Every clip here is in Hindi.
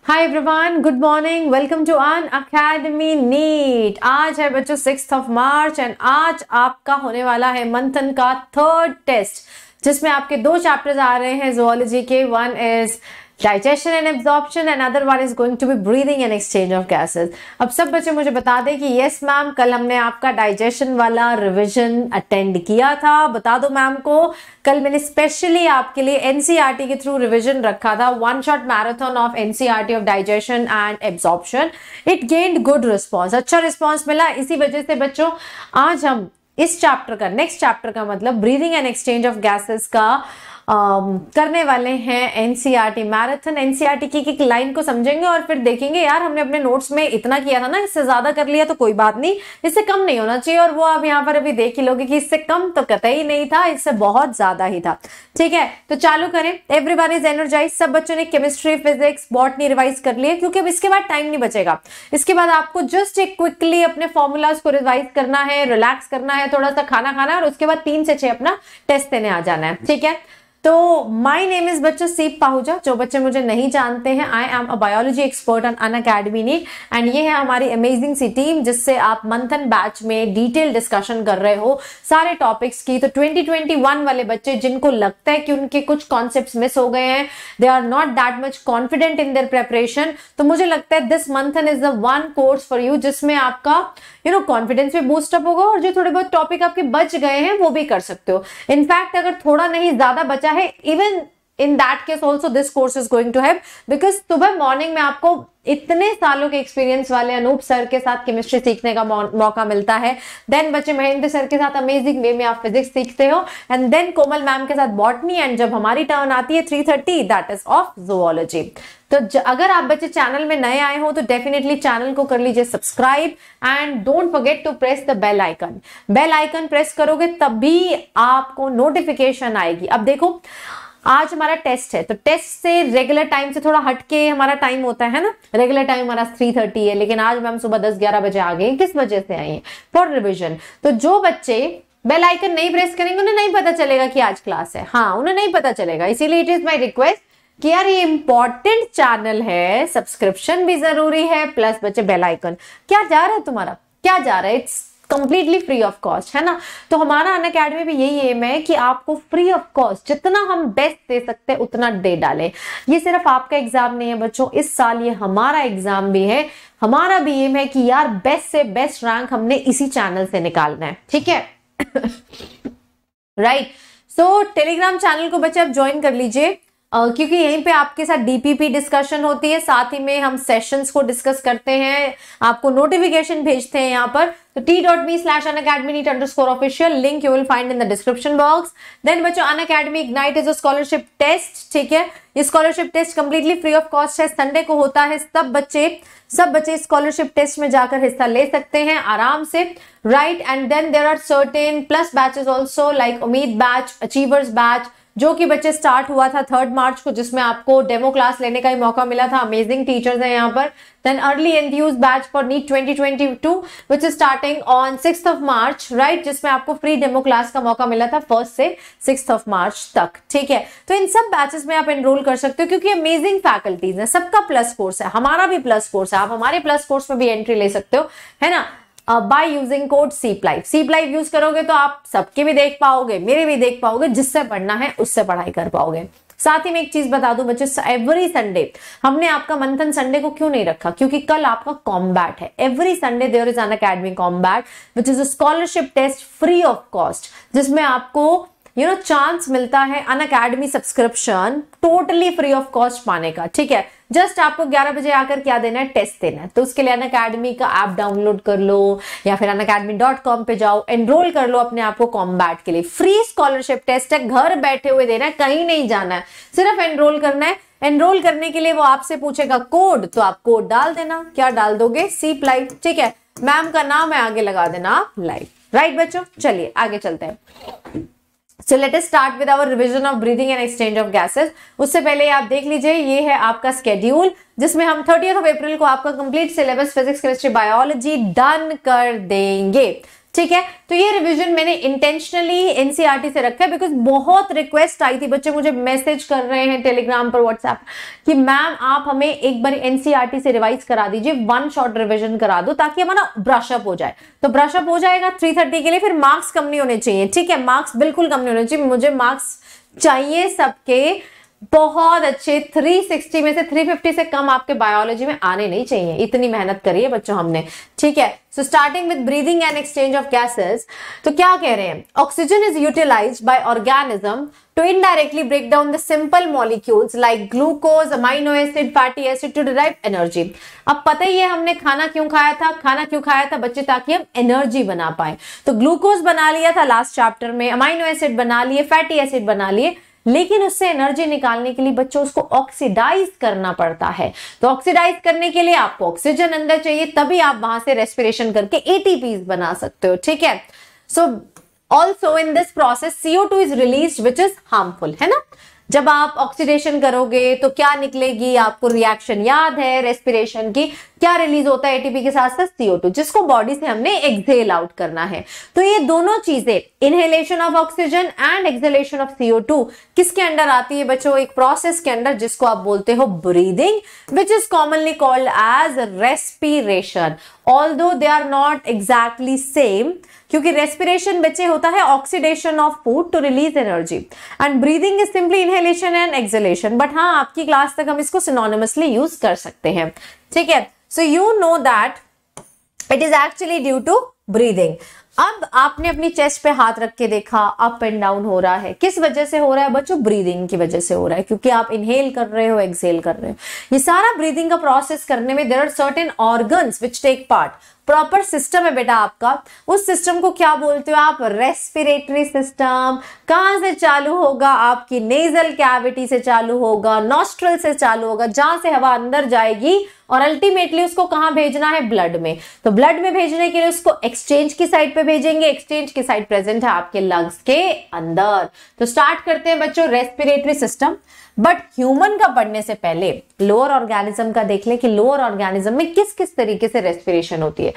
Hi everyone, good morning, welcome to Unacademy NEET. आज है बच्चों 6 मार्च एंड आज आपका होने वाला है मंथन का थर्ड टेस्ट, जिसमें आपके दो चैप्टर्स आ रहे हैं ज़ूलॉजी के। One is digestion and absorption and other one is going to be breathing and exchange of gases. अब सब बच्चे मुझे बता दें कि यस मैम, कल हमने आपका डाइजेशन वाला रिवीजन अटेंड किया था। बता दो मैम को, कल मैंने स्पेशली आपके लिए एनसीईआरटी के थ्रू रिवीजन रखा था, one shot marathon of NCERT of digestion and absorption. It gained good response, अच्छा रिस्पॉन्स मिला। इसी वजह से बच्चों आज हम इस चैप्टर का, नेक्स्ट चैप्टर का मतलब breathing and exchange of gases का करने वाले हैं एनसीईआरटी मैराथन। एनसीईआरटी की एक लाइन को समझेंगे और फिर देखेंगे यार हमने अपने नोट्स में इतना किया था ना, इससे ज्यादा कर लिया तो कोई बात नहीं, इससे कम नहीं होना चाहिए। और वो आप यहाँ पर अभी देख ही लोगे कि इससे कम तो कतई नहीं था, इससे बहुत ज्यादा ही था। ठीक है, तो चालू करें। Everyone is energize. सब बच्चों ने केमिस्ट्री, फिजिक्स, बॉटनी रिवाइज कर लिए, क्योंकि अब इसके बाद टाइम नहीं बचेगा। इसके बाद आपको जस्ट एक क्विकली अपने फॉर्मूलाज को रिवाइज करना है, रिलैक्स करना है, थोड़ा सा खाना खाना है और उसके बाद 3 से 6 अपना टेस्ट देने आ जाना है। ठीक है, तो माय नेम इज बच्चों सीप पाहुजा। जो बच्चे मुझे नहीं जानते हैं, I am a biology expert on Unacademy neat and ये है हमारी अमेजिंग सी टीम, जिससे आप मंथन बैच में डिटेल डिस्कशन कर रहे हो सारे टॉपिक्स की। तो 2021 वाले बच्चे जिनको लगता है कि उनके कुछ कॉन्सेप्ट्स मिस हो गए हैं, they are not that much confident in their preparation, तो मुझे लगता है this Manthan is the one course for you, जिसमें आपका कॉन्फिडेंस भी बूस्ट अप होगा और जो थोड़े बहुत टॉपिक आपके बच गए हैं वो भी कर सकते हो। इनफैक्ट अगर थोड़ा नहीं ज्यादा बचा है, even in that case also this course is going to help, because सुबह मॉर्निंग में आपको इतने सालों के एक्सपीरियंस वाले अनूप सर के साथ केमिस्ट्री सीखने का मौका मिलता है। देन बच्चे महेंद्र सर के साथ अमेजिंग वे में आप फिजिक्स सीखते हो एंड देन कोमल मैम के साथ बॉटनी, एंड जब हमारी टर्न आती है 3:30 दैट इज ऑफ ज़ूलॉजी। तो अगर आप बच्चे चैनल में नए आए हो तो डेफिनेटली चैनल को कर लीजिए subscribe and don't forget to press the bell icon. Bell icon press करोगे तभी आपको नोटिफिकेशन आएगी। अब देखो, आज हमारा टेस्ट है, तो टेस्ट से रेगुलर टाइम से थोड़ा हटके हमारा टाइम होता है ना। रेगुलर टाइम हमारा 3:30 है, लेकिन आज मैम सुबह 10-11 बजे आ गए। किस वजह से आई है? For revision. तो जो बच्चे बेल आइकन नहीं प्रेस करेंगे उन्हें नहीं पता चलेगा कि आज क्लास है। हाँ, उन्हें नहीं पता चलेगा, इसीलिए इट इज माई रिक्वेस्ट कि यार ये इंपॉर्टेंट चैनल है, सब्सक्रिप्शन भी जरूरी है, प्लस बच्चे बेल आइकन। क्या जा रहा है तुम्हारा, क्या जा रहा है? It's completely free of cost, है ना। तो हमारा अनअकैडमी भी यही एम है कि आपको फ्री ऑफ कॉस्ट जितना हम बेस्ट दे सकते हैं उतना दे डालें। ये सिर्फ आपका एग्जाम नहीं है बच्चों, इस साल ये हमारा एग्जाम भी है। हमारा भी एम है कि यार बेस्ट से बेस्ट रैंक हमने इसी चैनल से निकालना है। ठीक है राइट। सो टेलीग्राम चैनल को बच्चे आप ज्वाइन कर लीजिए, क्योंकि यहीं पे आपके साथ डीपीपी डिस्कशन होती है, साथ ही में हम सेशंस को डिस्कस करते हैं, आपको नोटिफिकेशन भेजते हैं यहाँ पर। तो t.me/unacademyneet_official link you will find in the description box. Then बच्चों, Unacademy Ignite is a scholarship test. ठीक है, ये scholarship test completely free of cost है, संडे को होता है। सब बच्चे स्कॉलरशिप टेस्ट में जाकर हिस्सा ले सकते हैं आराम से, right. And then there are certain plus batches also, like Umeed batch, achievers batch, जो कि बच्चे स्टार्ट हुआ था 3 मार्च को, जिसमें आपको डेमो क्लास लेने का ही मौका मिला था। अमेजिंग टीचर्स हैं यहाँ पर। Then early enthuse batch for NEET 2022 which is starting on 6 March, right, जिसमें आपको फ्री डेमो क्लास का मौका मिला था 1 से 6 मार्च तक। ठीक है, तो इन सब बैचेस में आप एनरोल कर सकते हो, क्योंकि अमेजिंग फैकल्टीज हैं, सबका प्लस कोर्स है, हमारा भी प्लस कोर्स है। आप हमारे प्लस कोर्स में भी एंट्री ले सकते हो, है ना, बाय यूजिंग कोड सीपलाइव। सीपलाइव यूज करोगे तो आप सबके भी देख पाओगे, मेरे भी देख पाओगे, जिससे पढ़ना है उससे पढ़ाई कर पाओगे। साथ ही में एक चीज बता दूं बच्चे, एवरी संडे हमने आपका मंथन संडे को क्यों नहीं रखा, क्योंकि कल आपका कॉम्बैट है। Every Sunday there is Unacademy combat which is a scholarship test free of cost, जिसमें आपको चांस मिलता है Unacademy subscription totally free of cost पाने का। ठीक है, जस्ट आपको 11 बजे आकर क्या देना है, टेस्ट देना है। तो उसके लिए अनअकैडमी का ऐप डाउनलोड कर लो या फिर unacademy.com पे जाओ, एनरोल कर लो अपने आप को कॉम्बैट के लिए। फ्री स्कॉलरशिप टेस्ट है, घर बैठे हुए देना है, कहीं नहीं जाना है, सिर्फ एनरोल करना है। एनरोल करने के लिए वो आपसे पूछेगा कोड, तो आप कोड डाल देना। क्या डाल दोगे? सीपलाइव। ठीक है, मैम का नाम है, आगे लगा देना आप लाइव। राइट बच्चों, चलिए आगे चलते हैं। So let us start with our revision of breathing and exchange of gases। उससे पहले आप देख लीजिए, ये है आपका स्केड्यूल, जिसमें हम 30 अप्रैल को आपका complete syllabus physics, chemistry, biology done कर देंगे। ठीक है। तो ये रिवीजन मैंने इंटेंशनली एनसीईआरटी से रखा है बिकॉज बहुत रिक्वेस्ट आई थी, बच्चे मुझे मैसेज कर रहे हैं टेलीग्राम पर, व्हाट्सएप, कि मैम आप हमें एक बार एनसीईआरटी से रिवाइज करा दीजिए, वन शॉट रिवीजन करा दो ताकि हमारा ब्रशअप हो जाए। तो ब्रशअप हो जाएगा 330 के लिए, फिर मार्क्स कम नहीं होने चाहिए, ठीक है, मार्क्स बिल्कुल कम नहीं होने चाहिए, मुझे मार्क्स चाहिए सबके बहुत अच्छे। 360 में से 350 से कम आपके बायोलॉजी में आने नहीं चाहिए, इतनी मेहनत करी है बच्चों हमने, ठीक है। So starting with breathing and exchange of gases, तो क्या कह रहे हैं, oxygen is utilised by organism to indirectly break down the simple molecules like glucose, amino acid, fatty acid to derive energy. अब पता ही है हमने खाना क्यों खाया था, खाना क्यों खाया था बच्चे, ताकि हम एनर्जी बना पाए। तो ग्लूकोज बना लिया था लास्ट चैप्टर में, अमाइनो एसिड बना लिए, फैटी एसिड बना लिए, लेकिन उससे एनर्जी निकालने के लिए बच्चों उसको ऑक्सीडाइज करना पड़ता है। तो ऑक्सीडाइज करने के लिए आपको ऑक्सीजन अंदर चाहिए, तभी आप वहां से रेस्पिरेशन करके एटीपीज बना सकते हो, ठीक है। So also in this process CO2 is released which is harmful, है ना। जब आप ऑक्सीडेशन करोगे तो क्या निकलेगी, आपको रिएक्शन याद है रेस्पिरेशन की, क्या रिलीज होता है एटीपी के साथ साथ CO2, जिसको बॉडी से हमने एक्सहेल आउट करना है। तो ये दोनों चीजें, inhalation of oxygen and exhalation of CO2, किसके अंडर आती है बच्चों, एक प्रोसेस के अंदर जिसको आप बोलते हो breathing, which is commonly called as respiration, although they are not exactly same, क्योंकि रेस्पिरेशन बच्चे होता है oxidation of food to release energy and breathing is simply inhalation and exhalation. But हाँ, आपकी क्लास तक हम इसको सिनोनिमसली यूज कर सकते हैं, ठीक है। So you know that it is actually due to breathing. अब आपने अपनी चेस्ट पे हाथ रख के देखा, अप एंड डाउन हो रहा है, किस वजह से हो रहा है बच्चों, ब्रीदिंग की वजह से हो रहा है, क्योंकि आप इनहेल कर रहे हो, एक्सहेल कर रहे हो। ये सारा ब्रीदिंग का प्रोसेस करने में there are certain organs which take part, proper system है बेटा आपका। उस सिस्टम को क्या बोलते हो आप, रेस्पिरेटरी सिस्टम। कहां से चालू होगा, आपकी नेजल कैविटी से चालू होगा, नॉस्ट्रल से चालू होगा, जहां से हवा अंदर जाएगी और अल्टीमेटली उसको कहां भेजना है, ब्लड में। तो ब्लड में भेजने के लिए उसको एक्सचेंज की साइड पे भेजेंगे, एक्सचेंज की साइड प्रेजेंट है आपके लंग्स के अंदर। तो स्टार्ट करते हैं बच्चों रेस्पिरेटरी सिस्टम। बट ह्यूमन का पढ़ने से पहले लोअर ऑर्गेनिज्म का देख लें कि लोअर ऑर्गेनिज्म में किस किस तरीके से रेस्पिरेशन होती है।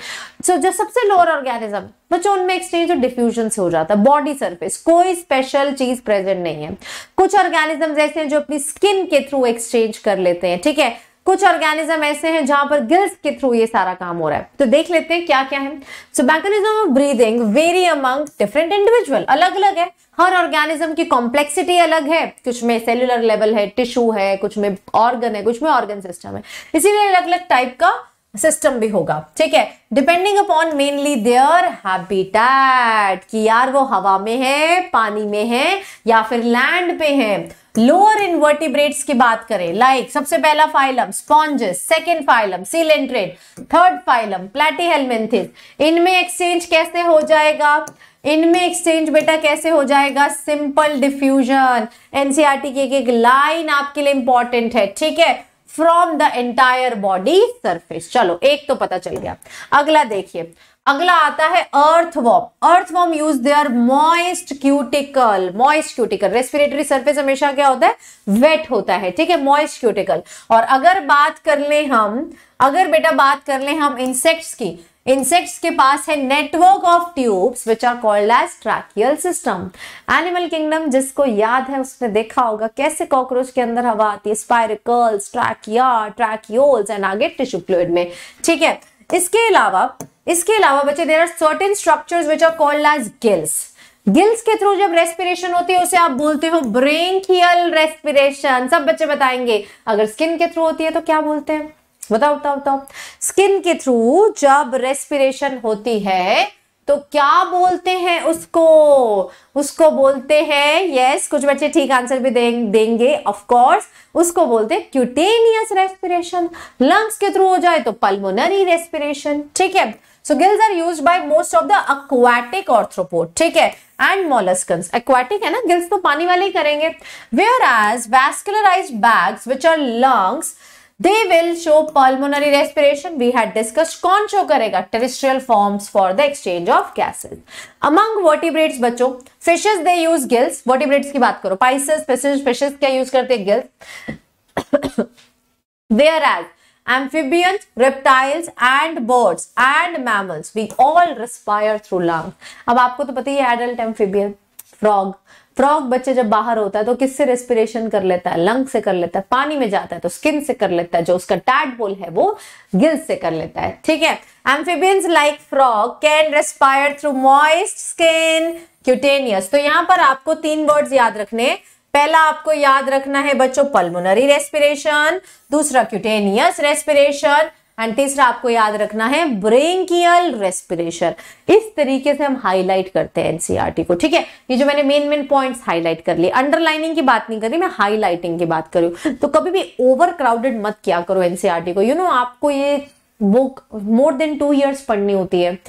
सो जो सबसे लोअर ऑर्गेनिज्म बच्चों, उनमें एक्सचेंज और डिफ्यूजन से हो जाता है, बॉडी सरफेस कोई स्पेशल चीज प्रेजेंट नहीं है। कुछ ऑर्गेनिज्म ऐसे हैं जो अपनी स्किन के थ्रू एक्सचेंज कर लेते हैं, ठीक है। कुछ ऑर्गेनिज्म ऐसे हैं जहां पर गिल्स के थ्रू ये सारा काम हो रहा है। तो देख लेते हैं क्या क्या है। So mechanism of breathing very among different individual, अलग अलग है, हर ऑर्गेनिज्म की कॉम्प्लेक्सिटी अलग है, कुछ में सेलुलर लेवल है, टिश्यू है, कुछ में ऑर्गन है, कुछ में ऑर्गन सिस्टम है, इसीलिए अलग अलग टाइप का सिस्टम भी होगा, ठीक है। Depending upon mainly their habitat, कि यार वो हवा में है, पानी में है, या फिर लैंड पे है। लोअर इनवर्टिब्रेट्स की बात करें, लाइक सबसे पहला phylum sponges, second phylum coelenterate, third phylum platyhelminthes. इनमें एक्सचेंज कैसे हो जाएगा, इनमें एक्सचेंज बेटा कैसे हो जाएगा, सिंपल डिफ्यूजन। एनसीईआरटी की एक लाइन आपके लिए इंपॉर्टेंट है, ठीक है, from the entire body surface. चलो एक तो पता चल गया। अगला देखिए, अगला आता है earthworm. Earthworm use their moist cuticle. Moist cuticle, respiratory surface हमेशा क्या होता है, वेट होता है, ठीक है, मॉइस्ट क्यूटिकल। और अगर बात कर ले हम, अगर बेटा बात कर ले हम इंसेक्ट्स की, इंसेक्ट्स के पास है network of tubes which are called as tracheal system. Animal kingdom जिसको याद है उसने देखा होगा कैसे कॉकरोच के अंदर हवा आती है, स्पाइरिकल्स, ट्रैकिया, ट्रैकियोल्स एंड आगे टिश्यू फ्लूइड में, ठीक है। इसके अलावा बच्चे there are certain structures which are called as gills. Gills के थ्रू जब रेस्पिरेशन होती है उसे आप बोलते हो ब्रेंकियल रेस्पिरेशन। सब बच्चे बताएंगे। अगर स्किन के थ्रू होती है तो क्या बोलते हैं, बताओ। स्किन के थ्रू जब रेस्पिरेशन होती है तो क्या बोलते हैं उसको बोलते हैं, यस कुछ बच्चे ठीक आंसर भी देंगे ऑफ कोर्स, उसको बोलते हैं क्यूटेनियस रेस्पिरेशन। लंग्स के थ्रू हो जाए तो पल्मोनरी रेस्पिरेशन, ठीक है। So gills are used by most of the aquatic arthropod, ठीक है, एंड मोलस्कन्स। एक्वाटिक है ना, गिल्स तो पानी वाले ही करेंगे। Whereas vascularized bags which are lungs, they will show pulmonary respiration. We had discussed कौन शो करेगा, terrestrial forms for the exchange of gases. Among vertebrates बच्चों, fishes they use gills. Vertebrates की बात करो, pisces, fishes क्या use करते हैं, gills. Whereas amphibians, reptiles and birds and mammals, we all respire through lungs. अब आपको तो पता ही है adult amphibian, फ्रॉग बच्चे जब बाहर होता है तो किससे रेस्पिरेशन कर लेता है? लंग से कर लेता है. पानी में जाता है तो स्किन से कर लेता है. जो उसका टैडपोल है वो गिल्स से कर लेता है. ठीक है. Amphibians like frog can respire through moist skin, cutaneous. तो यहां पर आपको 3 वर्ड्स याद रखने. पहला आपको याद रखना है बच्चों पल्मोनरी रेस्पिरेशन, दूसरा क्यूटेनियस रेस्पिरेशन एंड तीसरा आपको याद रखना है ब्रेंकियल रेस्पिरेशन. इस तरीके से हम हाईलाइट करते हैं एनसीईआरटी को. ठीक है. ये जो मैंने मेन पॉइंट्स हाईलाइट कर लिए, अंडरलाइनिंग की बात नहीं कर रही मैं, हाईलाइटिंग की बात कर रही हूं. तो कभी भी ओवर क्राउडेड मत किया करो एनसीईआरटी को. आपको ये बुक मोर देन 2 years पढ़नी होती है,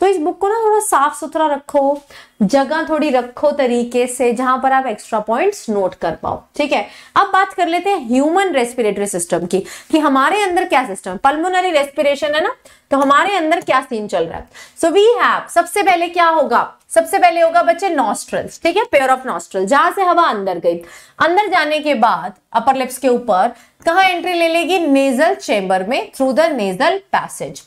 तो इस बुक को ना थोड़ा साफ सुथरा रखो, जगह थोड़ी रखो तरीके से जहां पर आप एक्स्ट्रा पॉइंट्स नोट कर पाओ. ठीक है. अब बात कर लेते हैं ह्यूमन रेस्पिरेटरी सिस्टम की, कि हमारे अंदर क्या सिस्टम. पल्मोनरी रेस्पिरेशन है ना, तो हमारे अंदर क्या सीन चल रहा है. सो वी हैव, सबसे पहले क्या होगा, सबसे पहले होगा बच्चे नॉस्ट्रल्स. ठीक है. पेयर ऑफ नॉस्ट्रल, जहां से हवा अंदर गई. अंदर जाने के बाद अपर लिप्स के ऊपर कहां एंट्री ले लेगी? नेजल चेंबर में, through the nasal passage.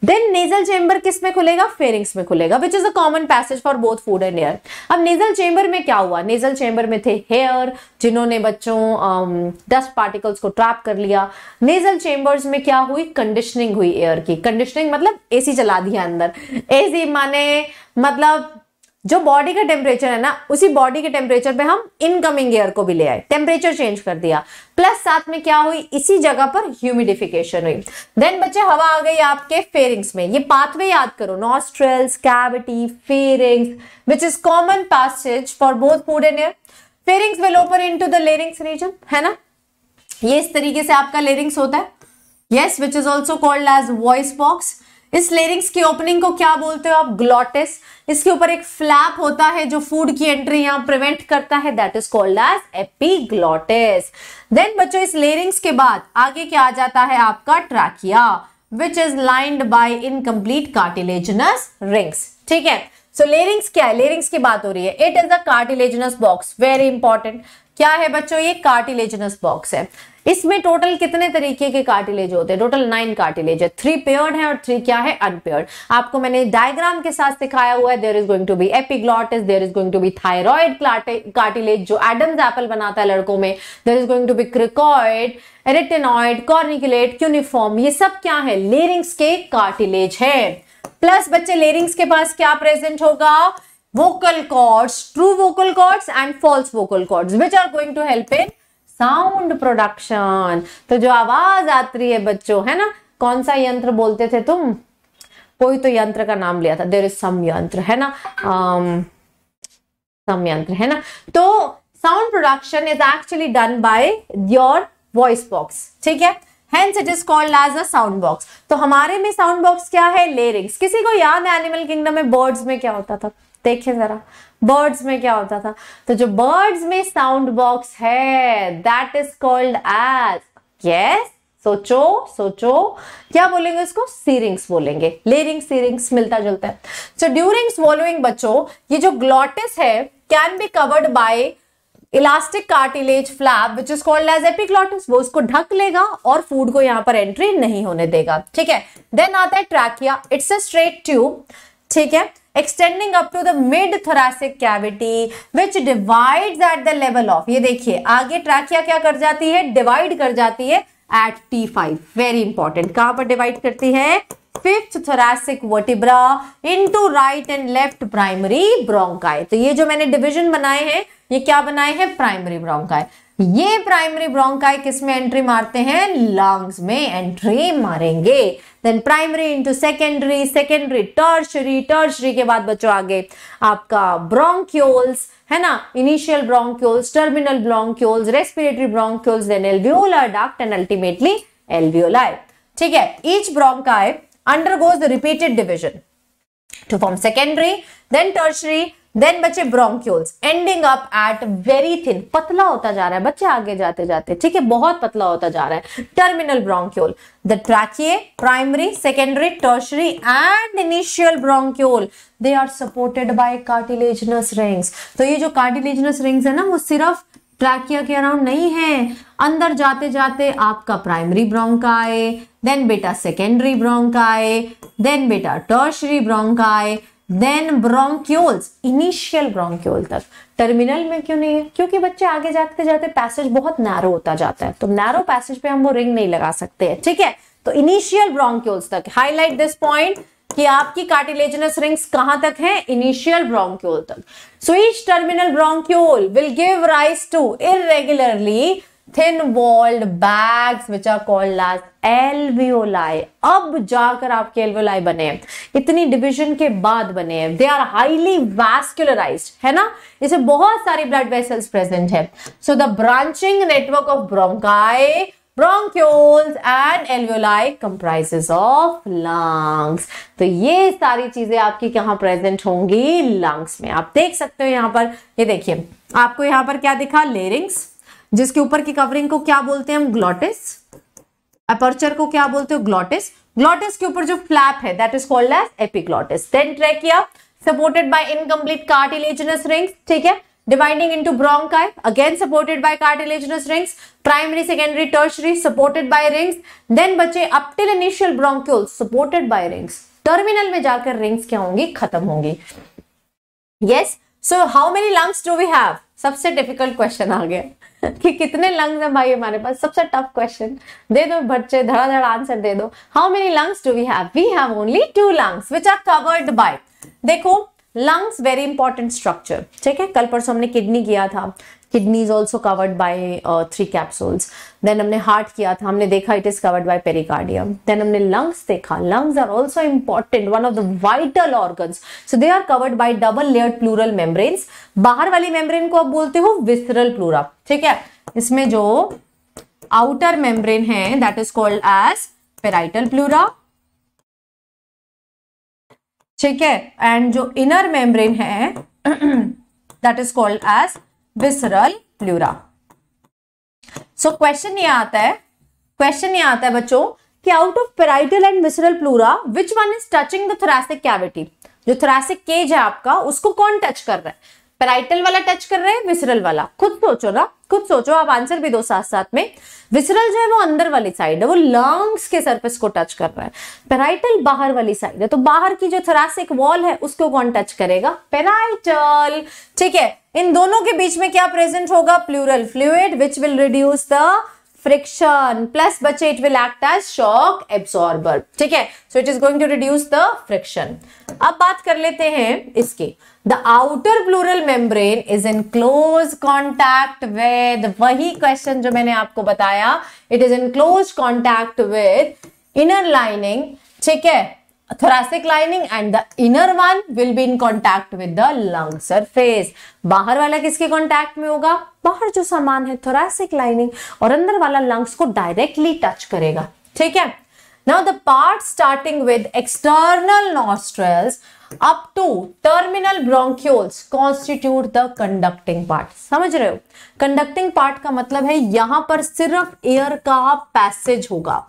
Then nasal chamber किस में खुलेगा? फेरिंग्स में खुलेगा, which is a common passage for both food and air. अब नेजल चेंबर में क्या हुआ? नेजल चेंबर में थे हेयर, जिन्होंने बच्चों डस्ट पार्टिकल्स को ट्रैप कर लिया. नेजल चेंबर्स में क्या हुई? कंडीशनिंग हुई एयर की. कंडीशनिंग मतलब एसी चला दिया अंदर. एसी माने मतलब जो बॉडी का टेम्परेचर है ना, उसी बॉडी के टेम्परेचर पे हम इनकमिंग एयर को भी ले आए, टेम्परेचर चेंज कर दिया. प्लस साथ में क्या हुई? इसी जगह पर ह्यूमिडिफिकेशन हुई. देन बच्चे हवा आ गई आपके फेरिंग्स में. ये पाथवे याद करो, nostrils, cavity, pharynx, which is common passage for both food and air. Pharynx will open into the larynx region, है ना. ये इस तरीके से आपका लेरिंग्स होता है. Yes, which is also called as voice box. इस लेरिंग्स की ओपनिंग को क्या बोलते हो आप? ग्लॉटिस. इसके ऊपर एक फ्लैप होता है जो फूड की एंट्री यहां प्रिवेंट करता है, that is called as epiglottis. Then बच्चों इस लेरिंग्स के बाद आगे क्या आ जाता है आपका? Trachea, which is lined bye incomplete cartilaginous rings. ठीक है. सो लेरिंग्स क्या है? लेरिंग्स की बात हो रही है. It is a cartilaginous box. Very important. क्या है बच्चों? ये कार्टिलेजिनस बॉक्स है. इसमें टोटल कितने तरीके के कार्टिलेज होते हैं? टोटल 9 कार्टिलेज है. 3 पेयर्ड है और 3 क्या है? अनपेयर्ड. आपको मैंने डायग्राम के साथ सिखाया हुआ है. There is going to be epiglottis, there is going to be thyroid cartilage जो एडम्स एप्पल बनाता है लड़कों में, there is going to be cricoid, arytenoid, corniculate, cuneiform. ये सब क्या है? लेरिंग्स के कार्टिलेज है. प्लस बच्चे लेरिंग्स के पास क्या प्रेजेंट होगा? vocal cords, true vocal cords and false vocal cords, which are going to help in sound production. तो जो आवाज आती है बच्चों, है ना, कौन सा यंत्र बोलते थे तुम? कोई तो यंत्र का नाम लिया था. देयर इज सम यंत्र, है ना, सम यंत्र, है ना. तो sound production is actually done by your voice box. ठीक है. Hence it is called as a sound box. तो हमारे में साउंड बॉक्स क्या है? लेरिंग्स. किसी को याद है एनिमल किंगडम में बर्ड्स में क्या होता था? देखिए जरा, बर्ड्स में क्या होता था. तो जो बर्ड्स में साउंड बॉक्स है, that is called as, yes, सोचो क्या बोलेंगे उसको? सीरिंग्स बोलेंगे. लेरिंग्स सीरिंग्स मिलता जुलता है. सो ड्यूरिंग स्वॉलोइंग बच्चों, ये जो ग्लॉटिस है can be covered by elastic cartilage flap which is called as epiglottis. वो उसको ढक लेगा और फूड को यहां पर एंट्री नहीं होने देगा. ठीक है. देन आता है trachea. It's a straight tube. ठीक है. Extending up to the mid thoracic cavity which divides at the level of, ये देखिए आगे ट्रैकिया क्या कर जाती है? डिवाइड कर जाती है एट T5. Very important. कहां पर डिवाइड करती है? 5th thoracic vertebra into right and left primary bronchi. तो ये जो मैंने डिविजन बनाए हैं, ये क्या बनाए हैं? Primary bronchi. ये प्राइमरी ब्रोंकाई किस में एंट्री मारते हैं? लंग्स में एंट्री मारेंगे. Then primary into secondary, secondary tertiary, tertiary के बाद बच्चों आगे आपका ब्रोंक्यूल्स, है ना, initial bronchioles, terminal bronchioles, respiratory bronchioles, then alveolar duct and ultimately alveoli. ठीक है. Each bronchi undergoes the repeated division to form secondary, then tertiary, then बच्चे bronchioles, ending up at very thin, पतला होता जा रहा है बच्चे आगे जाते जाते. ठीक है. बहुत पतला होता जा रहा है. terminal bronchiole, the tracheae, primary, secondary, tertiary and initial bronchiole, they are supported by cartilaginous rings. तो ये जो cartilaginous rings है ना, वो सिर्फ ट्रैकिया के अराउंड नहीं है। अंदर जाते जाते आपका प्राइमरी ब्रोंकाई, देन बेटा सेकेंडरी ब्रोंकाई, देन बेटा tertiary bronchi, then bronchioles, initial bronchiole तक। टर्मिनल में क्यों नहीं है? क्योंकि बच्चे आगे जाते जाते पैसेज बहुत नैरो होता जाता है, तो नैरो पैसेज पे हम वो रिंग नहीं लगा सकते हैं, ठीक है। तो इनिशियल ब्रोंक्यूल्स तक, हाईलाइट दिस पॉइंट कि आपकी कार्टिलेजिनस रिंग्स कहां तक है? इनिशियल ब्रोंक्यूल तक। So each terminal bronchiole will give rise to irregularly thin walled bags which are called as alveoli. अब जाकर आपके एल्वियोलाई बने हैं, इतनी डिविजन के बाद बने हैं। दे आर हाईली वैस्कुलराइज्ड, है ना, इसमें बहुत सारी ब्लड वेसल्स प्रेजेंट है। So the branching network of bronchi, bronchioles and alveoli comprises of lungs। तो ये सारी चीजें आपकी कहां प्रेजेंट होंगी? लंग्स में। आप देख सकते हो यहां पर, ये देखिए आपको यहां पर क्या दिखा? लेरिंग्स, जिसके ऊपर की कवरिंग को क्या बोलते हैं हम? ग्लॉटिस। अपर्चर को क्या बोलते हो? ग्लॉटिस। ग्लॉटिस के ऊपर जो फ्लैप है that is called as epiglottis. Then trachea supported by incomplete cartilaginous rings, ठीक है, dividing into bronchi, again supported by cartilaginous rings, primary, secondary, tertiary supported by rings, then बच्चे up till initial bronchioles supported by rings, terminal में जाकर rings क्या होंगी? खत्म होंगी। Yes, so how many lungs do we have? सबसे डिफिकल्ट क्वेश्चन आ गया कि कितने लंग्स हैं भाई हमारे पास, सबसे टफ क्वेश्चन। दे दो बच्चे, धड़ाधड़ आंसर दे दो। How many lungs do we have? We have only 2 lungs which are covered by, देखो लंग्स वेरी इंपॉर्टेंट स्ट्रक्चर, ठीक है। कल परसों हमने किडनी किया था, kidney is also covered by 3 capsules. Then हमने हार्ट किया था, हमने देखा it is covered by pericardium. Then हमने लंग्स देखा, lungs are also important, one of the vital organs. So they are covered by double layered pleural membranes. बाहर वाली मेम्ब्रेन को आप बोलते हो विसरल प्लूरा, ठीक है। इसमें जो आउटर मेम्ब्रेन है that is called as parietal pleura, ठीक है, एंड जो इनर मेम्ब्रेन है that is called as visceral pleura. So question ये आता है बच्चों कि out of parietal and visceral pleura which one is touching the thoracic cavity? जो थोरैसिक केज है आपका उसको कौन टच कर रहा है? पेराइटल वाला टच कर रहा है, विसरल वाला? खुद सोचो ना, खुद सोचो, आप आंसर भी दो साथ साथ में। विसरल जो है वो अंदर वाली साइड है, वो लंग्स के सरफेस को टच कर रहा है। पेराइटल बाहर वाली साइड है, तो बाहर की जो थोरैसिक वॉल है उसको कौन टच करेगा? पेराइटल, ठीक है। इन दोनों के बीच में क्या प्रेजेंट होगा? Pleural fluid which will reduce the friction, plus बच्चे it will act as shock absorber, ठीक है। So it is going to reduce the friction. अब बात कर लेते हैं इसकी। The outer pleural membrane is in close contact with, वही क्वेश्चन जो मैंने आपको बताया, it is in close contact with inner lining, ठीक है, thoracic lining, and the inner one will be in contact with the lung surface। बाहर वाला किसके कांटेक्ट में होगा? बाहर जो सामान है thoracic lining, और अंदर वाला lungs को डायरेक्टली टच करेगा, ठीक है। Now the part starting with external nostrils up to terminal bronchioles constitute the conducting part। समझ रहे हो? conducting part का मतलब है यहां पर सिर्फ एयर का पैसेज होगा,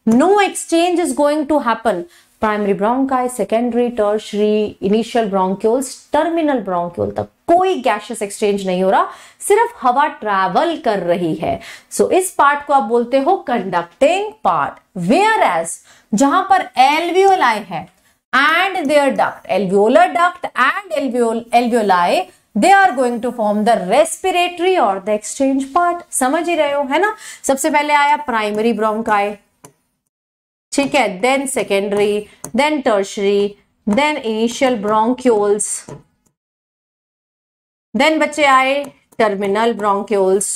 no exchange is going to happen। Primary bronchi, secondary, tertiary, initial bronchioles, terminal bronchiole तक कोई गैसियस एक्सचेंज नहीं हो रहा, सिर्फ हवा ट्रैवल कर रही है। सो इस पार्ट को आप बोलते हो कंडक्टिंग पार्ट। वेयर एज जहां पर एल्वियोलाई है and there duct, alveolar duct and alveoli, they are going to form the respiratory और द एक्सचेंज पार्ट। समझ ही रहे हो, है ना। सबसे पहले आया प्राइमरी ब्रोंकाई, ठीक है, then secondary, then tertiary, then initial bronchioles, then बच्चे आए टर्मिनल ब्रोंक्यूल्स।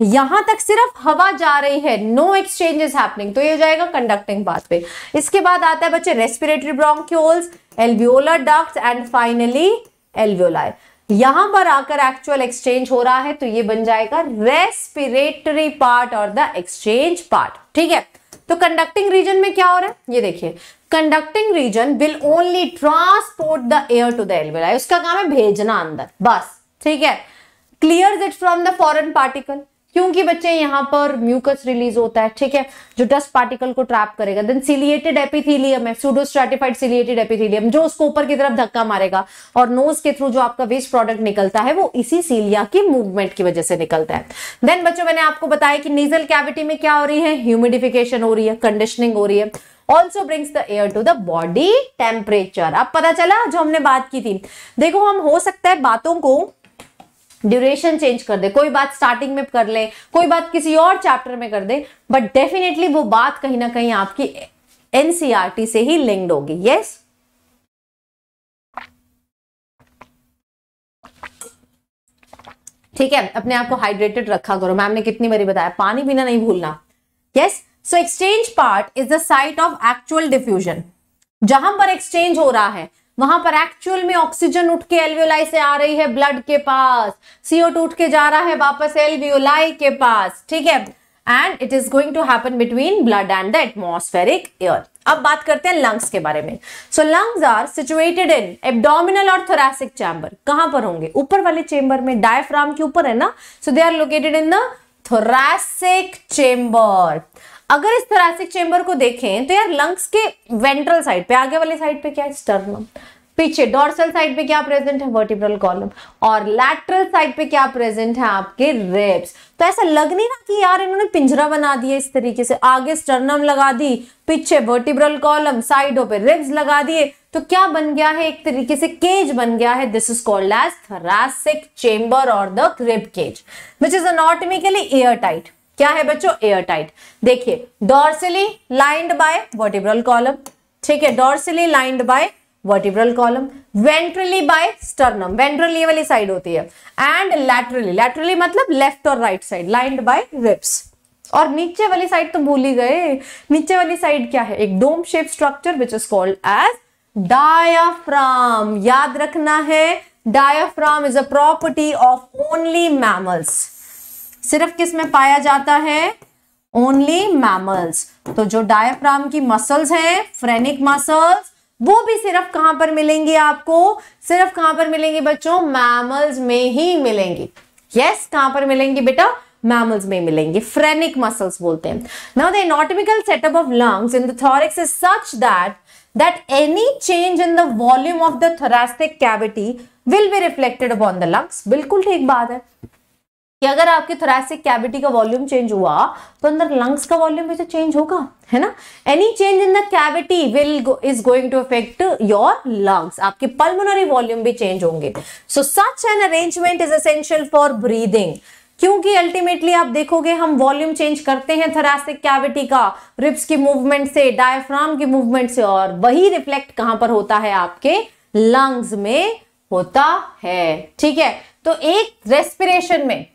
यहां तक सिर्फ हवा जा रही है, नो एक्सचेंज इज हैपनिंग, तो ये जाएगा कंडक्टिंग पाथ पे। इसके बाद आता है बच्चे respiratory bronchioles, alveolar ducts and finally alveoli. यहां पर आकर एक्चुअल एक्सचेंज हो रहा है, तो ये बन जाएगा रेस्पिरेटरी पार्ट और द एक्सचेंज पार्ट, ठीक है। तो कंडक्टिंग रीजन में क्या हो रहा है ये देखिए, conducting region will only transport the air to the alveoli, उसका काम है भेजना अंदर, बस, ठीक है। Clears it from the foreign particle, क्योंकि बच्चे यहाँ पर म्यूकस रिलीज होता है, ठीक है, जो डस्ट पार्टिकल को ट्रैप करेगा। देन सिलिएटेड एपिथेलियम है, सूडोस्ट्रैटिफाइड सिलिएटेड एपिथेलियम, जो उसको ऊपर की तरफ धक्का मारेगा और नोज के थ्रू जो आपका वेस्ट प्रोडक्ट निकलता है वो इसी सीलिया की मूवमेंट की वजह से निकलता है। देन बच्चों मैंने आपको बताया कि नेजल कैविटी में क्या हो रही है, ह्यूमिडिफिकेशन हो रही है, कंडीशनिंग हो रही है। Also brings the air to the body temperature. अब पता चला जो हमने बात की थी। देखो हम हो सकता है बातों को ड्यूरेशन चेंज कर दे, कोई बात स्टार्टिंग में कर ले, कोई बात किसी और चैप्टर में कर दे, बट डेफिनेटली वो बात कहीं ना कहीं आपकी एनसीईआरटी से ही लिंक्ड होगी। यस, ठीक है, अपने आप को हाइड्रेटेड रखा करो, मैम ने कितनी बारी बताया, पानी पीना नहीं भूलना। Yes, so exchange part is the site of actual diffusion. जहां पर एक्सचेंज हो रहा है वहां पर एक्चुअल में ऑक्सीजन उठ के एल्वियोलाई से आ रही है ब्लड के पास, CO2 उठ के जा रहा है वापस एल्वियोलाई के पास, ठीक है, and it is going to happen between blood and the atmospheric air. अब बात करते हैं लंग्स के बारे में। So lungs are situated in abdominal और थोरैसिक चैम्बर। कहां पर होंगे, ऊपर वाले चेंबर में, डायफ्राम के ऊपर है ना, so they are located in the thoracic chamber. अगर इस थोरैसिक चेंबर को देखें तो यार लंग्स के वेंट्रल साइड पे, आगे वाले साइड पे क्या है, स्टर्नम, पीछे डोर्सल साइड पे क्या प्रेजेंट है, वर्टिब्रल कॉलम, और लैटरल साइड पे क्या प्रेजेंट है, आपके रिब्स। तो ऐसा लग नहीं रहा कि यार इन्होंने पिंजरा बना दिया इस तरीके से, आगे स्टर्नम लगा दी, पीछे वर्टिब्रल कॉलम, साइडों पे रिब्स लगा दिए, तो क्या बन गया है, एक तरीके से केज बन गया है। This is called as thoracic chamber और the rib cage, which is anatomically air tight. क्या है बच्चों, एयर टाइट। देखिए dorsally lined by vertebral column, ठीक है, dorsally lined by vertebral column, ventrally by sternum, ventral ये वाली साइड होती है, एंड लैटरली, लैटरली मतलब लेफ्ट और right side, lined by ribs. और नीचे वाली साइड तो भूल ही गए, नीचे वाली साइड क्या है, एक dome shape structure which is called as diaphragm. याद रखना है, diaphragm is a property of only mammals. सिर्फ किस में पाया जाता है, ओनली मैमल्स। तो जो डायफ्राम की मसल्स हैं, फ्रेनिक मसल्स, वो भी सिर्फ कहां पर मिलेंगी आपको, सिर्फ कहां पर मिलेंगी बच्चों, मैमल्स में ही मिलेंगी। यस, कहां पर मिलेंगी बेटा, मैमल्स में मिलेंगी, फ्रेनिक मसल्स बोलते हैं। Now the anatomical setup of lungs in the thorax is such that any change in the volume of the thoracic cavity will be reflected upon the lungs। बिल्कुल ठीक बात है कि अगर आपके थोरैसिक कैविटी का वॉल्यूम चेंज हुआ तो अंदर लंग्स का वॉल्यूम भी तो चेंज होगा, है ना। Any change in the cavity is going to affect your lungs, आपके पल्मोनरी वॉल्यूम भी चेंज होंगे। So such an arrangement is essential for breathing, क्योंकि अल्टीमेटली आप देखोगे हम वॉल्यूम चेंज करते हैं थोरैसिक कैविटी का, रिब्स की मूवमेंट से, डायफ्राम की मूवमेंट से, और वही रिफ्लेक्ट कहां पर होता है, आपके लंग्स में होता है, ठीक है। तो एक रेस्पिरेशन में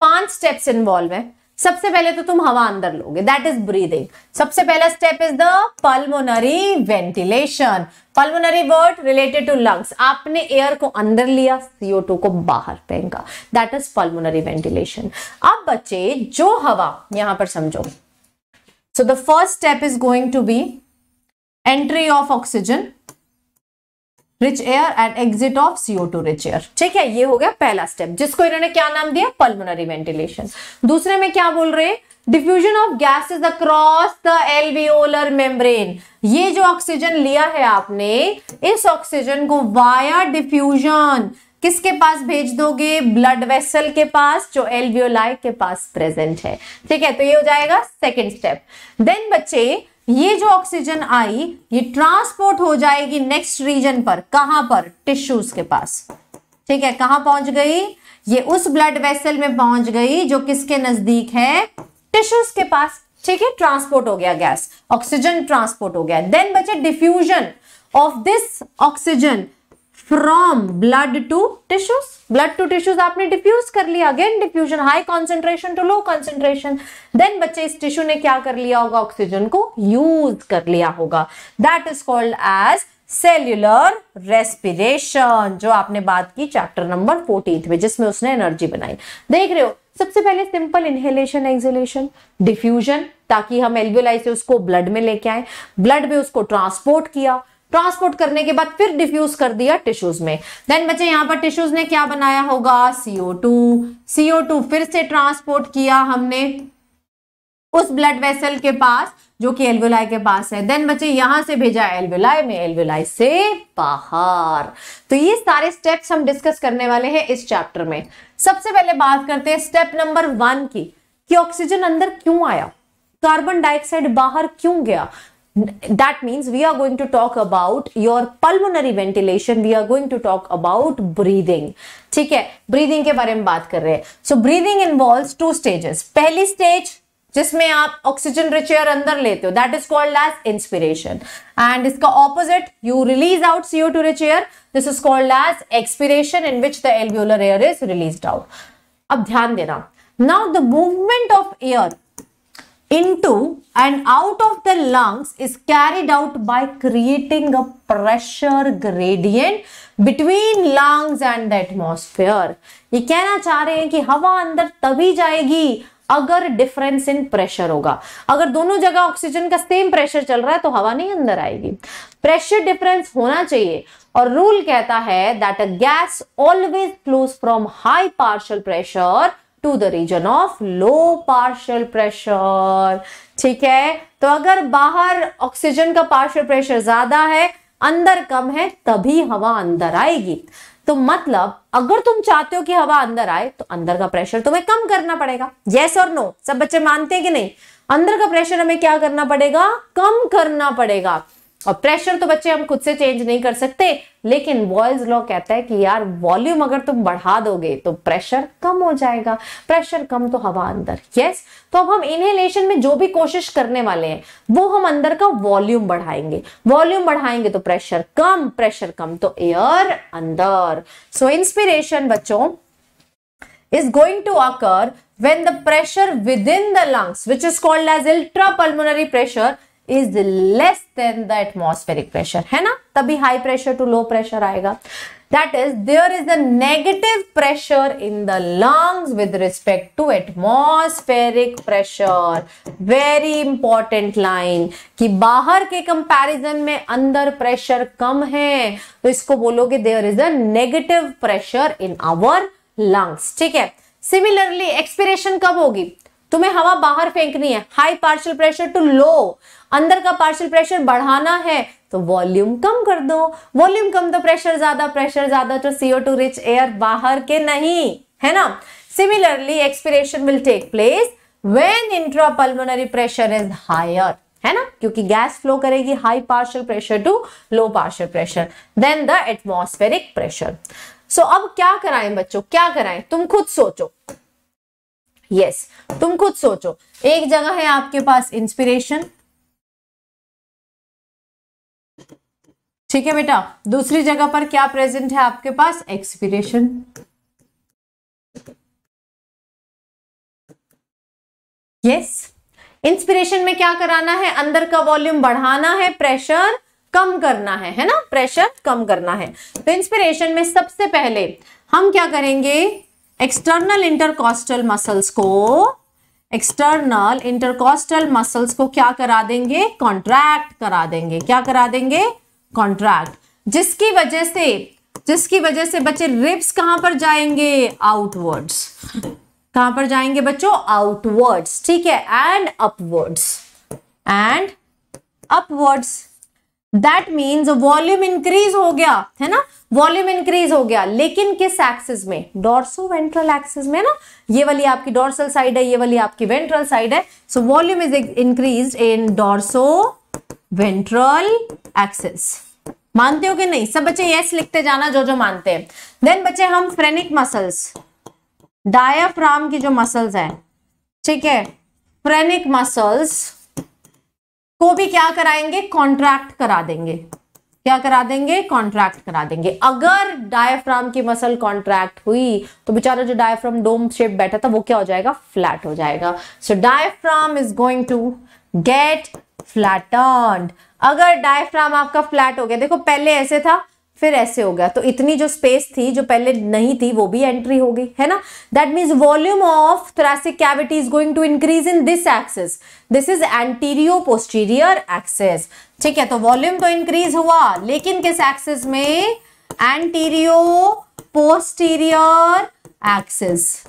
5 स्टेप्स इन्वॉल्व है। सबसे पहले तो तुम हवा अंदर लोगे, दैट इज ब्रीदिंग। सबसे पहला step is the pulmonary ventilation. Pulmonary word related to lungs, आपने एयर को अंदर लिया, CO2 को बाहर फेंका, दैट इज पल्मोनरी वेंटिलेशन। अब बच्चे जो हवा, यहां पर समझो, so the first step is going to be entry of oxygen rich air and exit of CO2 rich air, ठीक है। ये हो गया पहला स्टेप, जिसको इन्होंने क्या नाम दिया, पल्मोनरी वेंटिलेशन। दूसरे में क्या बोल रहे हैं, diffusion of gases across the alveolar membrane. ये जो ऑक्सीजन लिया है आपने, इस ऑक्सीजन को वाया डिफ्यूजन किसके पास भेज दोगे, ब्लड वेसल के पास, जो एल्वियोलाई के पास प्रेजेंट है, ठीक है। तो ये हो जाएगा सेकेंड स्टेप। देन बच्चे ये जो ऑक्सीजन आई, ये ट्रांसपोर्ट हो जाएगी नेक्स्ट रीजन पर, कहां पर, टिश्यूज के पास, ठीक है। कहां पहुंच गई, ये उस ब्लड वेसल में पहुंच गई जो किसके नजदीक है, टिश्यूज के पास, ठीक है। ट्रांसपोर्ट हो गया गैस, ऑक्सीजन ट्रांसपोर्ट हो गया। देन बचे diffusion of this oxygen from blood to tissues, blood to tissues आपने डिफ्यूज कर लिया, again diffusion, high concentration to low concentration. Then बच्चे इस टिश्यू ने क्या कर लिया होगा, ऑक्सीजन को यूज कर लिया होगा, that is called as cellular respiration, जो आपने बात की चैप्टर नंबर 14 में, जिसमें उसने एनर्जी बनाई। देख रहे हो, सबसे पहले सिंपल इनहेलेशन, एक्सहेलेशन, डिफ्यूजन, ताकि हम एल्वियोलाई से उसको ब्लड में लेके आए, ब्लड में उसको ट्रांसपोर्ट किया, ट्रांसपोर्ट करने के बाद फिर डिफ्यूज कर दिया टिश्यूज में। देन बच्चे यहाँ पर टिश्यूज ने क्या बनाया होगा, CO2 फिर से ट्रांसपोर्ट किया हमने उस ब्लड वेसल के पास जो कि एल्वेलाई के पास है। देन बच्चे यहां से भेजा एल्वेलाई में, एल्वेलाई से बाहर। तो ये सारे स्टेप्स हम डिस्कस करने वाले हैं इस चैप्टर में। सबसे पहले बात करते हैं स्टेप नंबर 1 की, कि ऑक्सीजन अंदर क्यों आया, कार्बन डाइऑक्साइड बाहर क्यों गया। That means we are going to talk about your pulmonary ventilation. We are going to talk about breathing. ठीक है, breathing के बारे में बात कर रहे हैं। So breathing involves 2 stages. पहली स्टेज जिसमें आप ऑक्सीजन रिच एयर अंदर लेते हो, that is called as inspiration, and इसका opposite, you release out CO2 rich air, this is called as expiration, in which the alveolar air is released out. अब ध्यान देना, now the movement of air into and out of the lungs is carried out by creating a pressure gradient between lungs and the atmosphere. ये कहना चाह रहे हैं कि हवा अंदर तभी जाएगी अगर डिफरेंस इन प्रेशर होगा। अगर दोनों जगह ऑक्सीजन का सेम प्रेशर चल रहा है तो हवा नहीं अंदर आएगी, प्रेशर डिफरेंस होना चाहिए। और रूल कहता है that a gas always flows from high partial pressure to the region of low partial pressure. ठीक है, तो अगर बाहर ऑक्सीजन का पार्शियल प्रेशर ज्यादा है, अंदर कम है, तभी हवा अंदर आएगी। तो मतलब अगर तुम चाहते हो कि हवा अंदर आए तो अंदर का प्रेशर तुम्हें कम करना पड़ेगा। यस और नो, सब बच्चे मानते हैं कि नहीं? अंदर का प्रेशर हमें क्या करना पड़ेगा, कम करना पड़ेगा। और प्रेशर तो बच्चे हम खुद से चेंज नहीं कर सकते, लेकिन बॉयल्स लॉ कहता है कि यार वॉल्यूम अगर तुम बढ़ा दोगे तो प्रेशर कम हो जाएगा, प्रेशर कम तो हवा अंदर। यस, तो अब हम इनहेलेशन में जो भी कोशिश करने वाले हैं वो हम अंदर का वॉल्यूम बढ़ाएंगे, वॉल्यूम बढ़ाएंगे तो प्रेशर कम तो एयर अंदर। सो इंस्पिरेशन बच्चों is going to occur when the pressure within the lungs, which is called as intrapulmonary pressure, is less than the atmospheric pressure, है ना? तभी high pressure to low pressure आएगा। That is, there is a negative pressure in the lungs with respect to atmospheric pressure. Very important line कि बाहर के कंपैरिजन में अंदर प्रेशर कम है, तो इसको बोलोगे there is a negative pressure in our lungs। ठीक है, सिमिलरली एक्सपिरेशन कब होगी? तुम्हें हवा बाहर फेंकनी है, हाई पार्शियल प्रेशर टू लो, अंदर का पार्शियल प्रेशर बढ़ाना है तो वॉल्यूम कम कर दो, वॉल्यूम कम तो प्रेशर ज्यादा तो CO2 रिच एयर बाहर के नहीं, है ना? Similarly expiration will take place when intrapulmonary pressure is higher, है ना? क्योंकि गैस फ्लो करेगी high partial pressure to low partial pressure than the atmospheric pressure. So अब क्या कराएं बच्चों, क्या कराएं? तुम खुद सोचो। यस, तुम खुद सोचो। एक जगह है आपके पास इंस्पिरेशन, ठीक है बेटा, दूसरी जगह पर क्या प्रेजेंट है आपके पास? एक्सपिरेशन। यस, इंस्पिरेशन में क्या कराना है? अंदर का वॉल्यूम बढ़ाना है, प्रेशर कम करना है ना? प्रेशर कम करना है। तो इंस्पिरेशन में सबसे पहले हम क्या करेंगे? एक्सटर्नल इंटरकॉस्टल मसल्स को क्या करा देंगे? कॉन्ट्रैक्ट करा देंगे। क्या करा देंगे? कॉन्ट्रैक्ट, जिसकी वजह से बच्चे रिब्स कहां पर जाएंगे? आउटवर्ड्स। कहां पर जाएंगे बच्चों? आउटवर्ड्स। ठीक है, and upwards. That means volume increase हो गया, है ना? वॉल्यूम इंक्रीज हो गया, लेकिन किस एक्सिस में? डॉर्सो वेंट्रल एक्सिस में ना? ये वाली आपकी डॉर्सल साइड है, ये वाली आपकी वेंट्रल साइड है। So volume is increased in dorso ventral axis. मानते हो कि नहीं? सब बच्चे यस लिखते जाना जो मानते हैं। देन बच्चे हम फ्रेनिक मसल्स, डायाफ्राम की जो मसल्स है, ठीक है, फ्रेनिक मसल्स को भी क्या कराएंगे? कॉन्ट्रैक्ट करा देंगे। क्या करा देंगे? कॉन्ट्रैक्ट करा देंगे। अगर डायफ्राम की मसल कॉन्ट्रैक्ट हुई तो बेचारा जो डायफ्राम डोम शेप बैठा था वो क्या हो जाएगा? फ्लैट हो जाएगा। So diaphragm is going to get flattened. अगर डायफ्राम आपका फ्लैट हो गया, देखो पहले ऐसे था, फिर ऐसे हो गया, तो इतनी जो स्पेस थी जो पहले नहीं थी वो भी एंट्री हो गई, है ना। That means volume of thoracic cavity is going to increase in this axis. This is anterior posterior axis. ठीक है, तो वॉल्यूम तो इंक्रीज हुआ, लेकिन किस एक्सिस में? एंटीरियो पोस्टीरियर एक्सिस।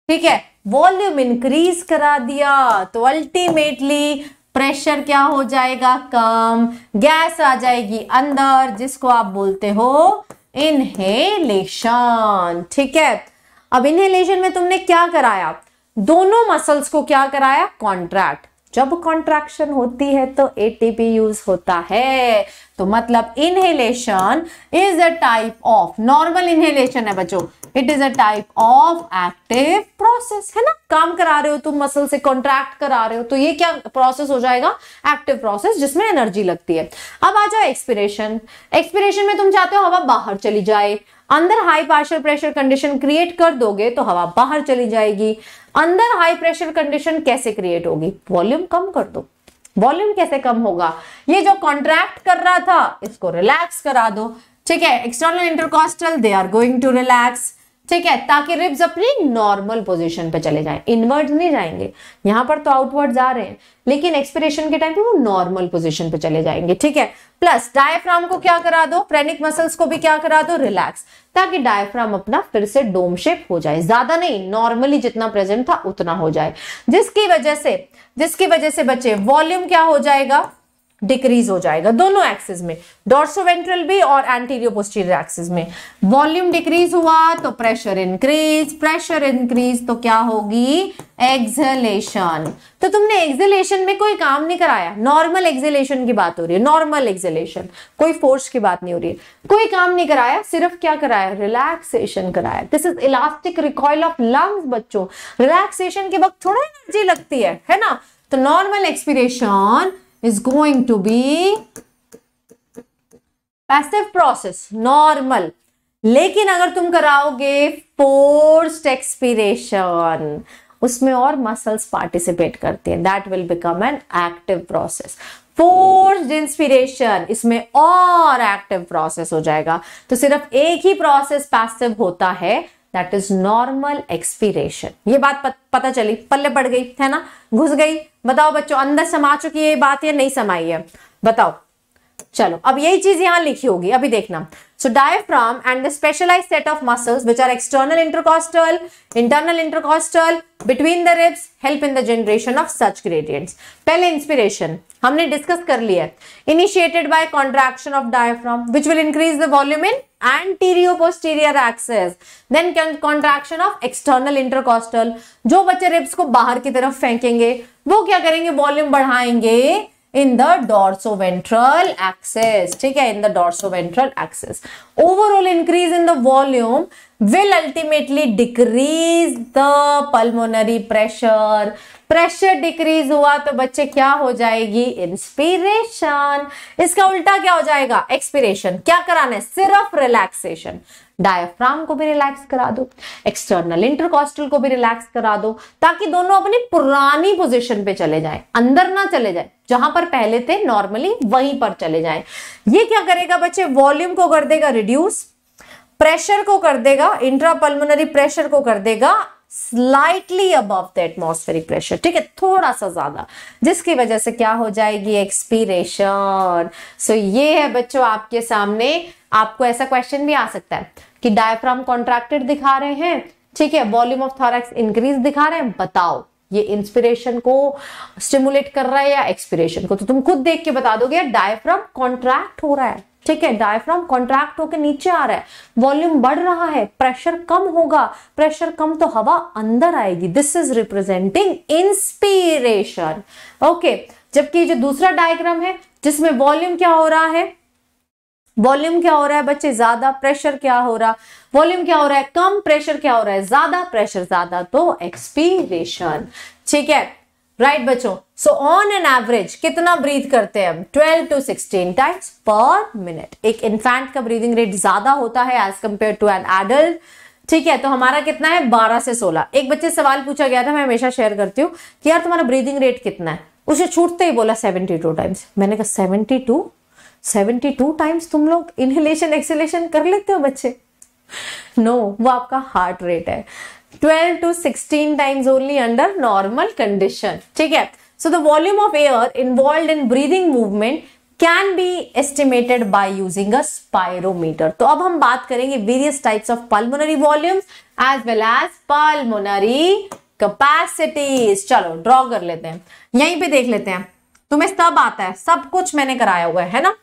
ठीक है, वॉल्यूम इंक्रीज करा दिया तो अल्टीमेटली प्रेशर क्या हो जाएगा? कम, गैस आ जाएगी अंदर, जिसको आप बोलते हो इनहेलेशन। ठीक है, अब इनहेलेशन में तुमने क्या कराया? दोनों मसल्स को क्या कराया? कॉन्ट्रैक्ट। जब कॉन्ट्रैक्शन होती है तो एटीपी यूज होता है, तो मतलब inhalation is a type of, normal inhalation है बच्चों, it is a type of active process, है ना। काम करा रहे हो तुम, मसल से कॉन्ट्रैक्ट करा रहे हो, तो ये क्या प्रोसेस हो जाएगा? एक्टिव प्रोसेस, जिसमें एनर्जी लगती है। अब आ जाओ एक्सपिरेशन। एक्सपिरेशन में तुम चाहते हो हवा बाहर चली जाए, अंदर high partial pressure condition create कर दोगे तो हवा बाहर चली जाएगी। अंदर हाई प्रेशर कंडीशन कैसे क्रिएट होगी? वॉल्यूम कम कर दो। वॉल्यूम कैसे कम होगा? ये जो कॉन्ट्रैक्ट कर रहा था इसको रिलैक्स करा दो। ठीक है, external intercostal they are going to relax. ठीक है, ताकि रिब्स अपनी नॉर्मल पोजीशन पे चले जाएं, इनवर्ड नहीं जाएंगे। यहां पर तो आउटवर्ड जा रहे हैं, लेकिन एक्सपिरेशन के टाइम पे वो नॉर्मल पोजीशन पे चले जाएंगे। ठीक है, प्लस डायफ्राम को क्या करा दो? फ्रेनिक मसल्स को भी क्या करा दो? रिलैक्स, ताकि डायफ्राम अपना फिर से डोम शेप हो जाए, ज्यादा नहीं, नॉर्मली जितना प्रेजेंट था उतना हो जाए, जिसकी वजह से बच्चे वॉल्यूम क्या हो जाएगा? डिक्रीज हो जाएगा दोनों एक्सिस में, डॉर्सोवेंट्रल भी और एंटीरियर पोस्टीरियर एक्सिस में। वॉल्यूम डिक्रीज हुआ तो प्रेशर इंक्रीज तो क्या होगी? एक्सहेलेशन। तो तुमने एक्सहेलेशन में कोई काम नहीं कराया, नॉर्मल एक्सहेलेशन की बात हो रही है, नॉर्मल एक्सहेलेशन, कोई फोर्स की बात नहीं हो रही है, कोई काम नहीं कराया, सिर्फ क्या कराया? रिलैक्सेशन कराया। This is elastic recoil of lungs बच्चों। रिलैक्सेशन के वक्त थोड़ा एनर्जी लगती है ना। तो normal expiration is going to be passive process, normal। लेकिन अगर तुम कराओगे forced expiration, उसमें और मसल्स पार्टिसिपेट करते हैं, that will become an active process। forced inspiration, इसमें और एक्टिव प्रोसेस हो जाएगा। तो सिर्फ एक ही प्रोसेस पैसिव होता है, दैट इज नॉर्मल एक्सपीरेशन। ये बात पता चली, पल्ले पड़ गई, है ना, घुस गई। बताओ बच्चों, अंदर समा चुकी है ये बात या नहीं समाई है? बताओ। चलो, अब यही चीज यहां लिखी होगी, अभी देखना। So diaphragm and the specialised set of muscles which are external intercostal, internal intercostal, between the ribs help in the generation of such gradients. पहले इंस्पिरेशन हमने डिस्कस कर लिया है, initiated by contraction of diaphragm which will increase the volume in anterior posterior axis, then contraction of external intercostal। जो बच्चे रिब्स को बाहर की तरफ फेंकेंगे वो क्या करेंगे? वॉल्यूम बढ़ाएंगे in the dorsoventral axis। ठीक है, in the dorsoventral axis। Overall increase in the volume will ultimately decrease the pulmonary pressure। Pressure decrease हुआ तो बच्चे क्या हो जाएगी? इंस्पिरेशन। इसका उल्टा क्या हो जाएगा? एक्सपिरेशन। क्या कराना है? सिर्फ रिलैक्सेशन। डायफ्राम को भी रिलैक्स करा दो, एक्सटर्नल इंटरकॉस्टल को भी रिलैक्स करा दो, ताकि दोनों अपनी पुरानी पोजीशन पे चले जाएं, अंदर ना चले जाएं, जहां पर पहले थे नॉर्मली वहीं पर चले जाएं। ये क्या करेगा बच्चे? वॉल्यूम को कर देगा रिड्यूस, प्रेशर को कर देगा, इंट्रापल्मोनरी प्रेशर को कर देगा slightly above the atmospheric pressure. ठीक है, थोड़ा सा ज्यादा, जिसकी वजह से क्या हो जाएगी? एक्सपीरेशन। सो ये है बच्चों आपके सामने। आपको ऐसा क्वेश्चन भी आ सकता है कि डायफ्राम कॉन्ट्रैक्टेड दिखा रहे हैं, ठीक है, वॉल्यूम ऑफ थॉरैक्स इंक्रीज दिखा रहे हैं, बताओ ये इंस्पिरेशन को स्टिमुलेट कर रहा है या एक्सपिरेशन को? तो तुम खुद देख के बता दोगे यार डायफ्राम कॉन्ट्रैक्ट हो रहा है। ठीक है, डायफ्राम कॉन्ट्रैक्ट होकर नीचे आ रहा है, वॉल्यूम बढ़ रहा है, प्रेशर कम होगा, प्रेशर कम तो हवा अंदर आएगी। This is representing inspiration. Okay, जबकि जो दूसरा डायग्राम है जिसमें वॉल्यूम क्या हो रहा है? वॉल्यूम क्या हो रहा है बच्चे? ज्यादा। प्रेशर क्या हो रहा? वॉल्यूम क्या हो रहा है? कम। प्रेशर क्या हो रहा है? ज्यादा। प्रेशर ज्यादा तो एक्सपीरेशन। ठीक है, राइट बच्चों। सो ऑन एन एवरेज कितना ब्रीथ करते हैं हम? 12 to 16 टाइम्स पर मिनट। एक इन्फेंट का ब्रीदिंग रेट ज्यादा होता है as compare to an adult. ठीक है, तो हमारा कितना है? 12 से 16। एक बच्चे से सवाल पूछा गया था, मैं हमेशा शेयर करती हूँ कि यार तुम्हारा ब्रीदिंग रेट कितना है? उसे छूटते ही बोला 72 टाइम्स। मैंने कहा 72? 72 टाइम्स तुम लोग इनहेलेशन एक्सहेलेशन कर लेते हो बच्चे? नो, वो आपका हार्ट रेट है। 12 to 16 times only under normal condition, ठीक है। So the volume of air involved in breathing movement can be estimated by using a spirometer. तो अब हम बात करेंगे various types of pulmonary volumes as well as pulmonary capacities. चलो ड्रॉ कर लेते हैं, यहीं पे देख लेते हैं। तुम्हें सब आता है, सब कुछ मैंने कराया हुआ है ना।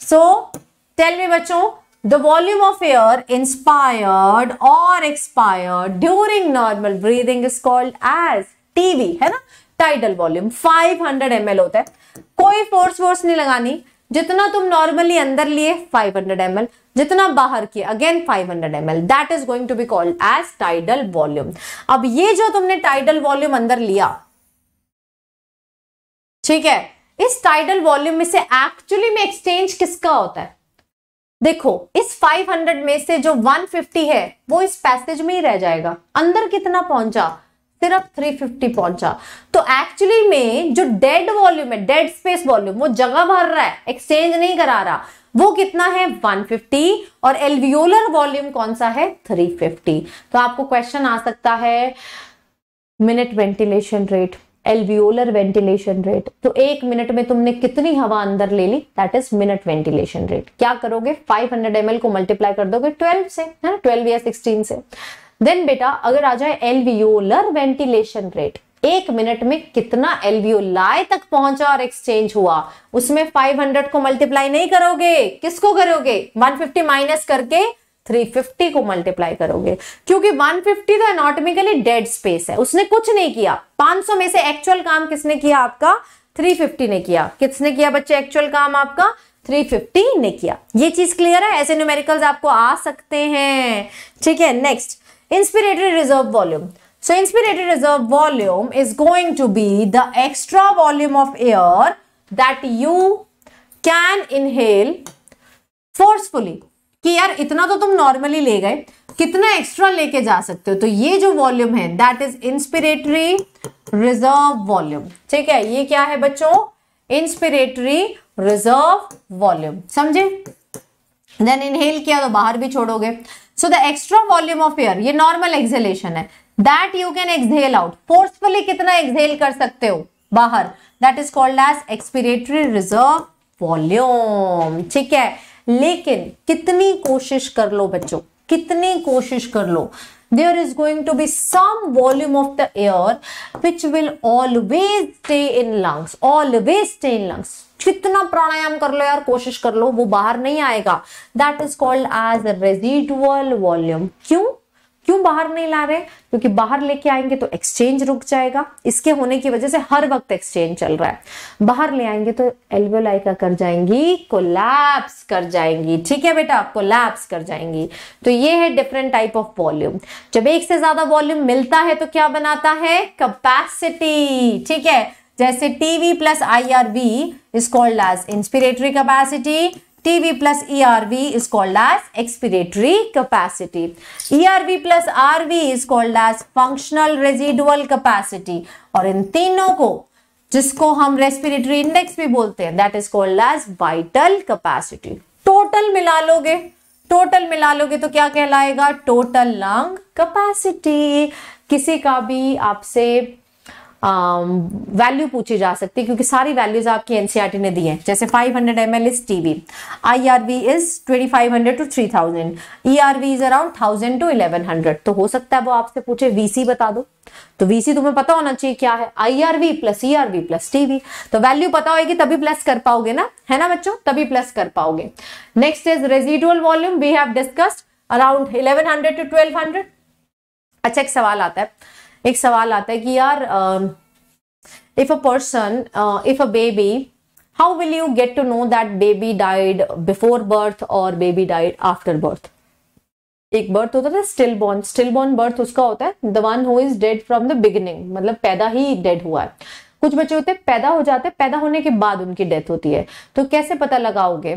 सो टेल मी बच्चों, the volume of air inspired or expired during normal breathing is called as TV, है ना, tidal volume। 500 ml होता है, कोई फोर्स नहीं लगानी, जितना तुम नॉर्मली अंदर लिए 500 ml, जितना बाहर किए again 500 ml, that is going to be called as tidal volume. अब ये जो तुमने टाइडल वॉल्यूम अंदर लिया, ठीक है, इस टाइडल वॉल्यूम में से एक्चुअली में एक्सचेंज किसका होता है? देखो, इस 500 में से जो 150 है वो इस पैसेज में ही रह जाएगा। अंदर कितना पहुंचा? सिर्फ 350 पहुंचा। तो एक्चुअली में जो डेड वॉल्यूम है, डेड स्पेस वॉल्यूम, वो जगह भर रहा है, एक्सचेंज नहीं करा रहा। वो कितना है? 150। और एल्वियोलर वॉल्यूम कौन सा है? 350। तो आपको क्वेश्चन आ सकता है minute ventilation rate, alveolar ventilation rate. तो 1 मिनट में तुमने कितनी हवा अंदर ले ली, that is minute ventilation rate. क्या करोगे? 500 ml को मल्टीप्लाई कर दोगे 12 से, है ना, 12 या 16 से। देन बेटा अगर आ जाए एल्वियोलर वेंटिलेशन रेट, 1 मिनट में कितना एल्वियोलाई तक पहुंचा और एक्सचेंज हुआ, उसमें 500 को मल्टीप्लाई नहीं करोगे, किसको करोगे? 150 माइनस करके 350 को मल्टीप्लाई करोगे, क्योंकि 150 तो एनाटॉमिकली डेड स्पेस है, उसने कुछ नहीं किया। 500 में से एक्चुअल काम किसने किया? आपका 350 ने किया। किसने किया बच्चे एक्चुअल काम? आपका 350 ने किया। ये चीज क्लियर है? ऐसे न्यूमेरिकल्स आपको आ सकते हैं, ठीक है। Next, inspiratory reserve volume. So inspiratory reserve volume is going to be the extra volume of air that you can inhale forcefully। कि यार इतना तो तुम नॉर्मली ले गए, कितना एक्स्ट्रा लेके जा सकते हो? तो ये जो वॉल्यूम है that is inspiratory reserve volume, ठीक है। ये क्या है बच्चों? इंस्पिरेटरी रिजर्व वॉल्यूम, समझे? देन इनहेल किया तो बाहर भी छोड़ोगे। So the extra volume of air, ये नॉर्मल एक्सहेलेशन है, that you can exhale out. Forcefully कितना एक्सहेल कर सकते हो बाहर, that is called as expiratory reserve volume, ठीक है। लेकिन कितनी कोशिश कर लो बच्चों, कितनी कोशिश कर लो, there is going to be some volume of the air which will always stay in lungs, always stay in lungs। कितना प्राणायाम कर लो यार, कोशिश कर लो, वो बाहर नहीं आएगा। That is called as residual volume। क्यों बाहर नहीं ला रहे? क्योंकि बाहर लेके आएंगे तो एक्सचेंज रुक जाएगा। इसके होने की वजह से हर वक्त एक्सचेंज चल रहा है। बाहर ले आएंगे तो एल्वियोलाई क्या कर जाएंगी? कोलैप्स कर जाएंगी, ठीक है बेटा, कोलैप्स कर जाएंगी। तो ये है डिफरेंट टाइप ऑफ वॉल्यूम। जब एक से ज्यादा वॉल्यूम मिलता है तो क्या बनाता है? कैपेसिटी, ठीक है। जैसे TV plus IRV is called as inspiratory capacity, TV plus ERV is called as expiratory capacity. ERV plus RV is called as functional residual capacity। और इन तीनों को, जिसको हम रेस्पिरेटरी इंडेक्स भी बोलते हैं, that is called as vital capacity। Total मिला लोगे तो क्या कहलाएगा? Total lung capacity. किसी का भी आपसे वैल्यू पूछी जा सकती है, क्योंकि सारी वैल्यूज आपकी एनसीईआरटी ने दी है। जैसे 500 ml is TV, IRV is 2500 to 3000, ERV is around 1000 to 1100। तो हो सकता है वो आपसे पूछे VC बता दो, तो VC तुम्हें पता होना चाहिए क्या है? IRV plus ERV plus TV. तो वैल्यू पता होगी तभी प्लस कर पाओगे ना, है ना बच्चों, तभी प्लस कर पाओगे। Next is residual volume, we have discussed around 1100 to 1200। अच्छा, एक सवाल आता है कि यार if a person, if a baby, how will you get to know that baby died before birth or baby died after birth? एक बर्थ होता है स्टिल बॉर्न बर्थ, उसका होता है the one who is dead from the beginning, मतलब पैदा ही डेड हुआ है। कुछ बच्चे होते हैं पैदा हो जाते हैं, पैदा होने के बाद उनकी डेथ होती है। तो कैसे पता लगाओगे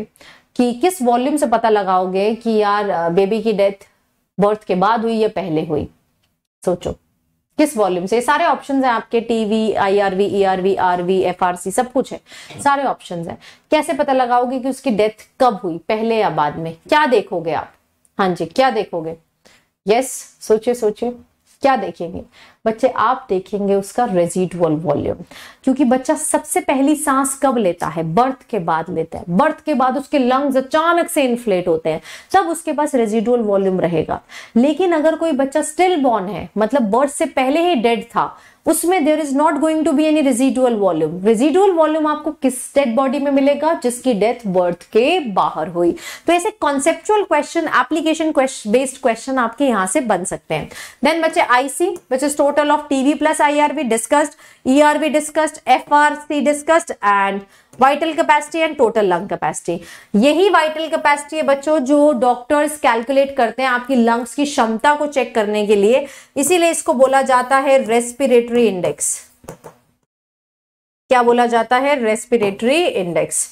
कि किस वॉल्यूम से पता लगाओगे कि यार बेबी की डेथ बर्थ के बाद हुई या पहले हुई? सोचो, किस वॉल्यूम से? सारे ऑप्शंस हैं आपके, TV, IRV, ERV, RV, FRC, सब कुछ है, सारे ऑप्शंस हैं। कैसे पता लगाओगे कि उसकी डेथ कब हुई, पहले या बाद में? क्या देखोगे आप? हाँ जी, क्या देखोगे? यस, सोचिए सोचिए, क्या देखेंगे बच्चे? आप देखेंगे उसका रेजिडुअल वॉल्यूम, क्योंकि बच्चा सबसे पहली सांस कब लेता है? बर्थ के बाद लेता है। बर्थ के बाद उसके लंग्स अचानक से इन्फ्लेट होते हैं, तब उसके पास रेजिडुअल वॉल्यूम रहेगा। लेकिन अगर कोई बच्चा स्टिल बॉर्न है, मतलब बर्थ से पहले ही डेड था, उसमें there is not going to be any residual volume. Residual volume आपको किस डेड बॉडी में मिलेगा? जिसकी डेथ बर्थ के बाहर हुई। तो ऐसे conceptual question, application based question आपके यहां से बन सकते हैं। देन बच्चे IC, which is total of TV plus IRV discussed, ERV discussed, FRC discussed, and vital capacity and total lung capacity. यही वाइटल कैपेसिटी है बच्चों जो डॉक्टर्स कैलकुलेट करते हैं आपकी लंग्स की क्षमता को चेक करने के लिए, इसीलिए इसको बोला जाता है रेस्पिरेटरी इंडेक्स। क्या बोला जाता है? Respiratory index.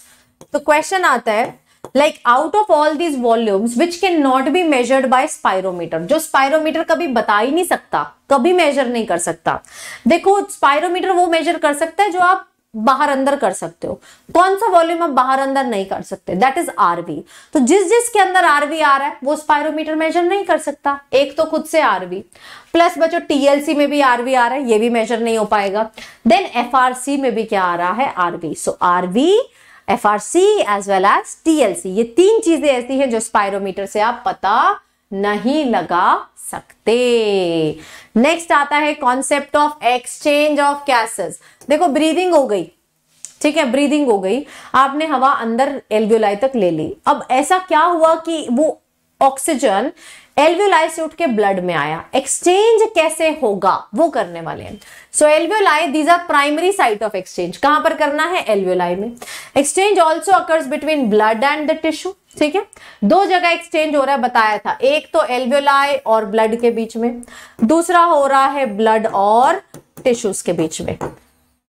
तो क्वेश्चन आता है like out of all these volumes which can not be measured by spirometer, जो स्पायरोमीटर कभी बता ही नहीं सकता, कभी मेजर नहीं कर सकता। देखो, स्पायरोमीटर वो मेजर कर सकता है जो आप बाहर अंदर कर सकते हो। कौन सा वॉल्यूम आप बाहर अंदर नहीं कर सकते? That is RV. तो जिसके अंदर आरवी आ रहा है वो स्पायरोमीटर मेजर नहीं कर सकता। एक तो खुद से आरवी, प्लस बच्चों टीएलसी में भी आरवी आ रहा है, ये भी मेजर नहीं हो पाएगा। देन एफआरसी में भी क्या आ रहा है? RV. So RV, FRC as well as TLC, ये तीन चीजें ऐसी हैं जो स्पायरोमीटर से आप पता नहीं लगा सकते। नेक्स्ट आता है concept of exchange of gases. देखो, ब्रीदिंग हो गई, ठीक है, ब्रीदिंग हो गई, आपने हवा अंदर एल्वियोलाई तक ले ली। अब ऐसा क्या हुआ कि वो ऑक्सीजन एल्वियोलाई से उठ के ब्लड में आया, एक्सचेंज कैसे होगा वो करने वाले हैं। So alveoli, these are primary site of exchange. कहां पर करना है? एल्वियोलाई में। Exchange also occurs between blood and the tissue, ठीक है, दो जगह एक्सचेंज हो रहा है बताया था, एक तो एल्वियोलाई और ब्लड के बीच में, दूसरा हो रहा है ब्लड और टिश्यूज के बीच में,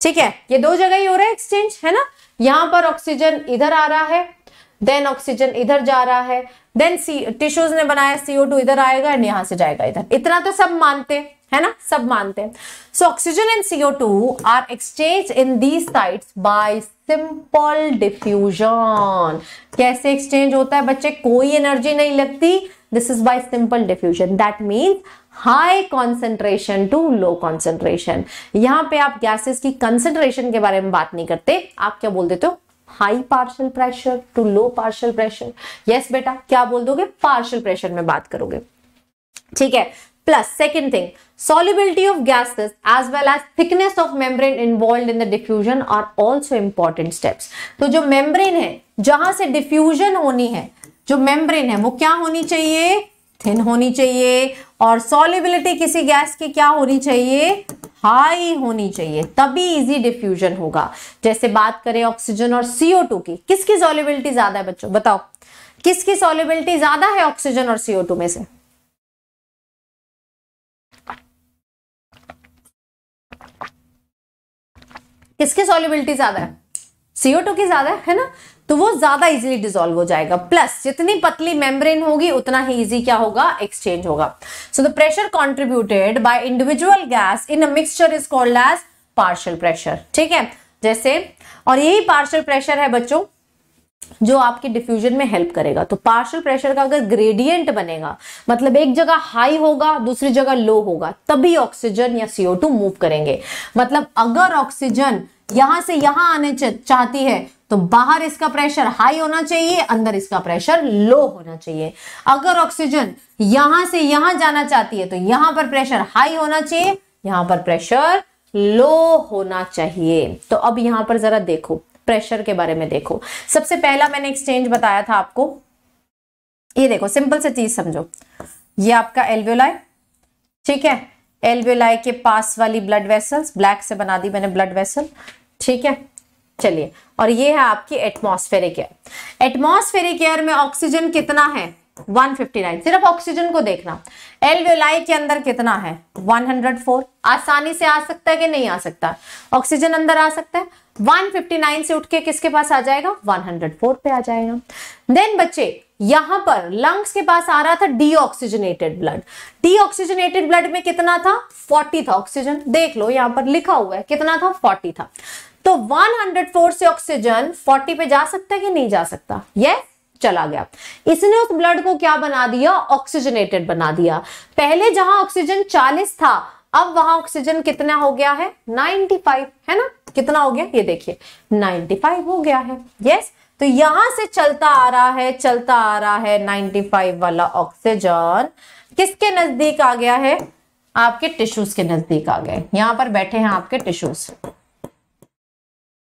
ठीक है, ये दो जगह ही हो रहा है एक्सचेंज, है ना। यहां पर ऑक्सीजन इधर आ रहा है, देन ऑक्सीजन इधर जा रहा है, देन टिश्यूज ने बनाया CO2 इधर आएगा एंड यहां से जाएगा इधर। इतना तो सब मानते है ना, सब मानते हैं। So oxygen and CO2 are exchange in these sites by simple diffusion. कैसे एक्सचेंज होता है बच्चे? कोई एनर्जी नहीं लगती, this is by simple diffusion. That means high concentration to low concentration. यहां पे आप गैसेस की कंसेंट्रेशन के बारे में बात नहीं करते, आप क्या बोल देते हो? High partial pressure to low partial pressure. Yes बेटा, क्या बोल दोगे? पार्शियल प्रेशर में बात करोगे, ठीक है। Plus second thing, solubility of gases as well as thickness of membrane involved in the diffusion are also important steps। तो जो membrane है, जहां से diffusion होनी है, जो membrane है वो क्या होनी चाहिए? थिन होनी चाहिए। और solubility किसी गैस की क्या होनी चाहिए? हाई होनी चाहिए, तभी इजी डिफ्यूजन होगा। जैसे बात करें ऑक्सीजन और CO2 की, किसकी solubility ज्यादा है बच्चों? बताओ, किसकी solubility ज्यादा है ऑक्सीजन और CO2 में से? किसकी सॉल्युबिलिटी ज्यादा है? CO2 की ज्यादा है ना, तो वो ज्यादा इजीली डिसॉल्व हो जाएगा। प्लस जितनी पतली मेम्ब्रेन होगी उतना ही इजी क्या होगा? एक्सचेंज होगा। So the pressure contributed by individual gas in a mixture is called as partial pressure, ठीक है। जैसे, और यही पार्शियल प्रेशर है बच्चों जो आपकी डिफ्यूजन में हेल्प करेगा। तो पार्शियल प्रेशर का अगर ग्रेडियंट बनेगा, मतलब एक जगह हाई होगा दूसरी जगह लो होगा, तभी ऑक्सीजन या CO2 मूव करेंगे। मतलब अगर ऑक्सीजन यहां से यहां आने चाहती है तो बाहर इसका प्रेशर हाई होना चाहिए, अंदर इसका प्रेशर लो होना चाहिए। अगर ऑक्सीजन यहां से यहां जाना चाहती है तो यहां पर प्रेशर हाई होना चाहिए, यहां पर प्रेशर लो होना चाहिए। तो अब यहां पर जरा देखो, प्रेशर के बारे में देखो। सबसे पहला मैंने एक्सचेंज बताया था आपको, ये देखो सिंपल सी चीज समझो, ये आपका एल्वियोलाई, ठीक है, एल्वियोलाई के पास वाली ब्लड वेसल्स, ब्लैक से बना दी मैंने ब्लड वेसल, ठीक है। चलिए, और ये है आपकी एटमॉस्फेरिक एयर। एटमॉस्फेरिक एयर में ऑक्सीजन कितना है? 159। सिर्फ ऑक्सीजन को देखना, एल्वियोलाई के अंदर कितना है? 104। आसानी से आ सकता है कि नहीं आ सकता? ऑक्सीजन अंदर आ सकता है। 159 से उठ के किसके पास आ जाएगा? 104 पे आ जाएगा। देन बच्चे, यहां पर लंग्स के पास आ रहा था डीऑक्सीजनेटेड ब्लड। डीऑक्सीजनेटेड ब्लड में कितना था? 40 था ऑक्सीजन। देख लो यहां पर लिखा हुआ है कितना था? 40 था। तो 104 से ऑक्सीजन 40 पे जा सकता है कि नहीं जा सकता? यस, चला गया। इसने उस ब्लड को क्या बना दिया? ऑक्सीजनेटेड बना दिया। पहले जहां ऑक्सीजन 40 था, अब वहां ऑक्सीजन कितना हो गया है? 95, है ना? कितना हो गया? ये देखिए 95 हो गया है। यस, तो यहां से चलता आ रहा है 95 वाला ऑक्सीजन किसके नजदीक आ गया है? आपके टिश्यूज के नजदीक आ गए। यहां पर बैठे हैं आपके टिश्यूज।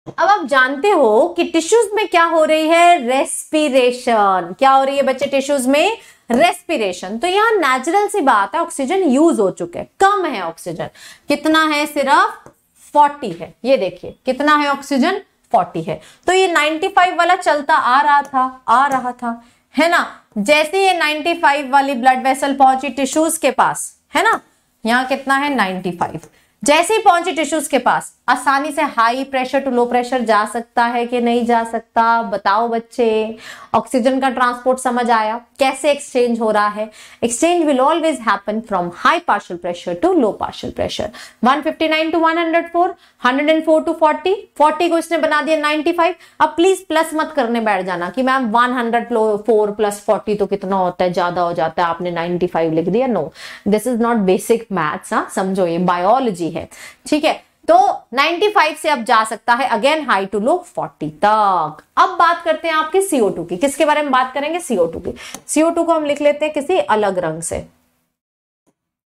अब आप जानते हो कि टिश्यूज में क्या हो रही है? रेस्पिरेशन। क्या हो रही है बच्चे टिश्यूज में? रेस्पिरेशन। तो यहां नेचुरल सी बात है, ऑक्सीजन यूज हो चुके, कम है ऑक्सीजन। कितना है? सिर्फ 40 है। ये देखिए कितना है ऑक्सीजन? 40 है। तो ये 95 वाला चलता आ रहा था, है ना? जैसे ये 95 वाली ब्लड वेसल पहुंची टिश्यूज के पास, है ना? यहां कितना है? 95। जैसे ही पहुंची टिश्यूज के पास, आसानी से high pressure to low pressure जा सकता है कि नहीं जा सकता? बताओ बच्चे। ऑक्सीजन का ट्रांसपोर्ट समझ आया? कैसे एक्सचेंज हो रहा है? Exchange will always happen from high partial pressure to low partial pressure. 159 to 104, 104 to 40, 40 को इसने बना दिया 95। अब प्लीज प्लस मत करने बैठ जाना कि मैम 104 प्लस 40 तो कितना होता है? ज्यादा हो जाता है, आपने 95 लिख दिया। No, this is not basic maths. समझो, ये बायोलॉजी है, ठीक है? तो 95 से अब जा सकता है अगेन हाई टू लो 40 तक। अब बात करते हैं आपके CO2 की। किसके बारे में बात करेंगे? CO2 की। CO2 को हम लिख लेते हैं किसी अलग रंग से,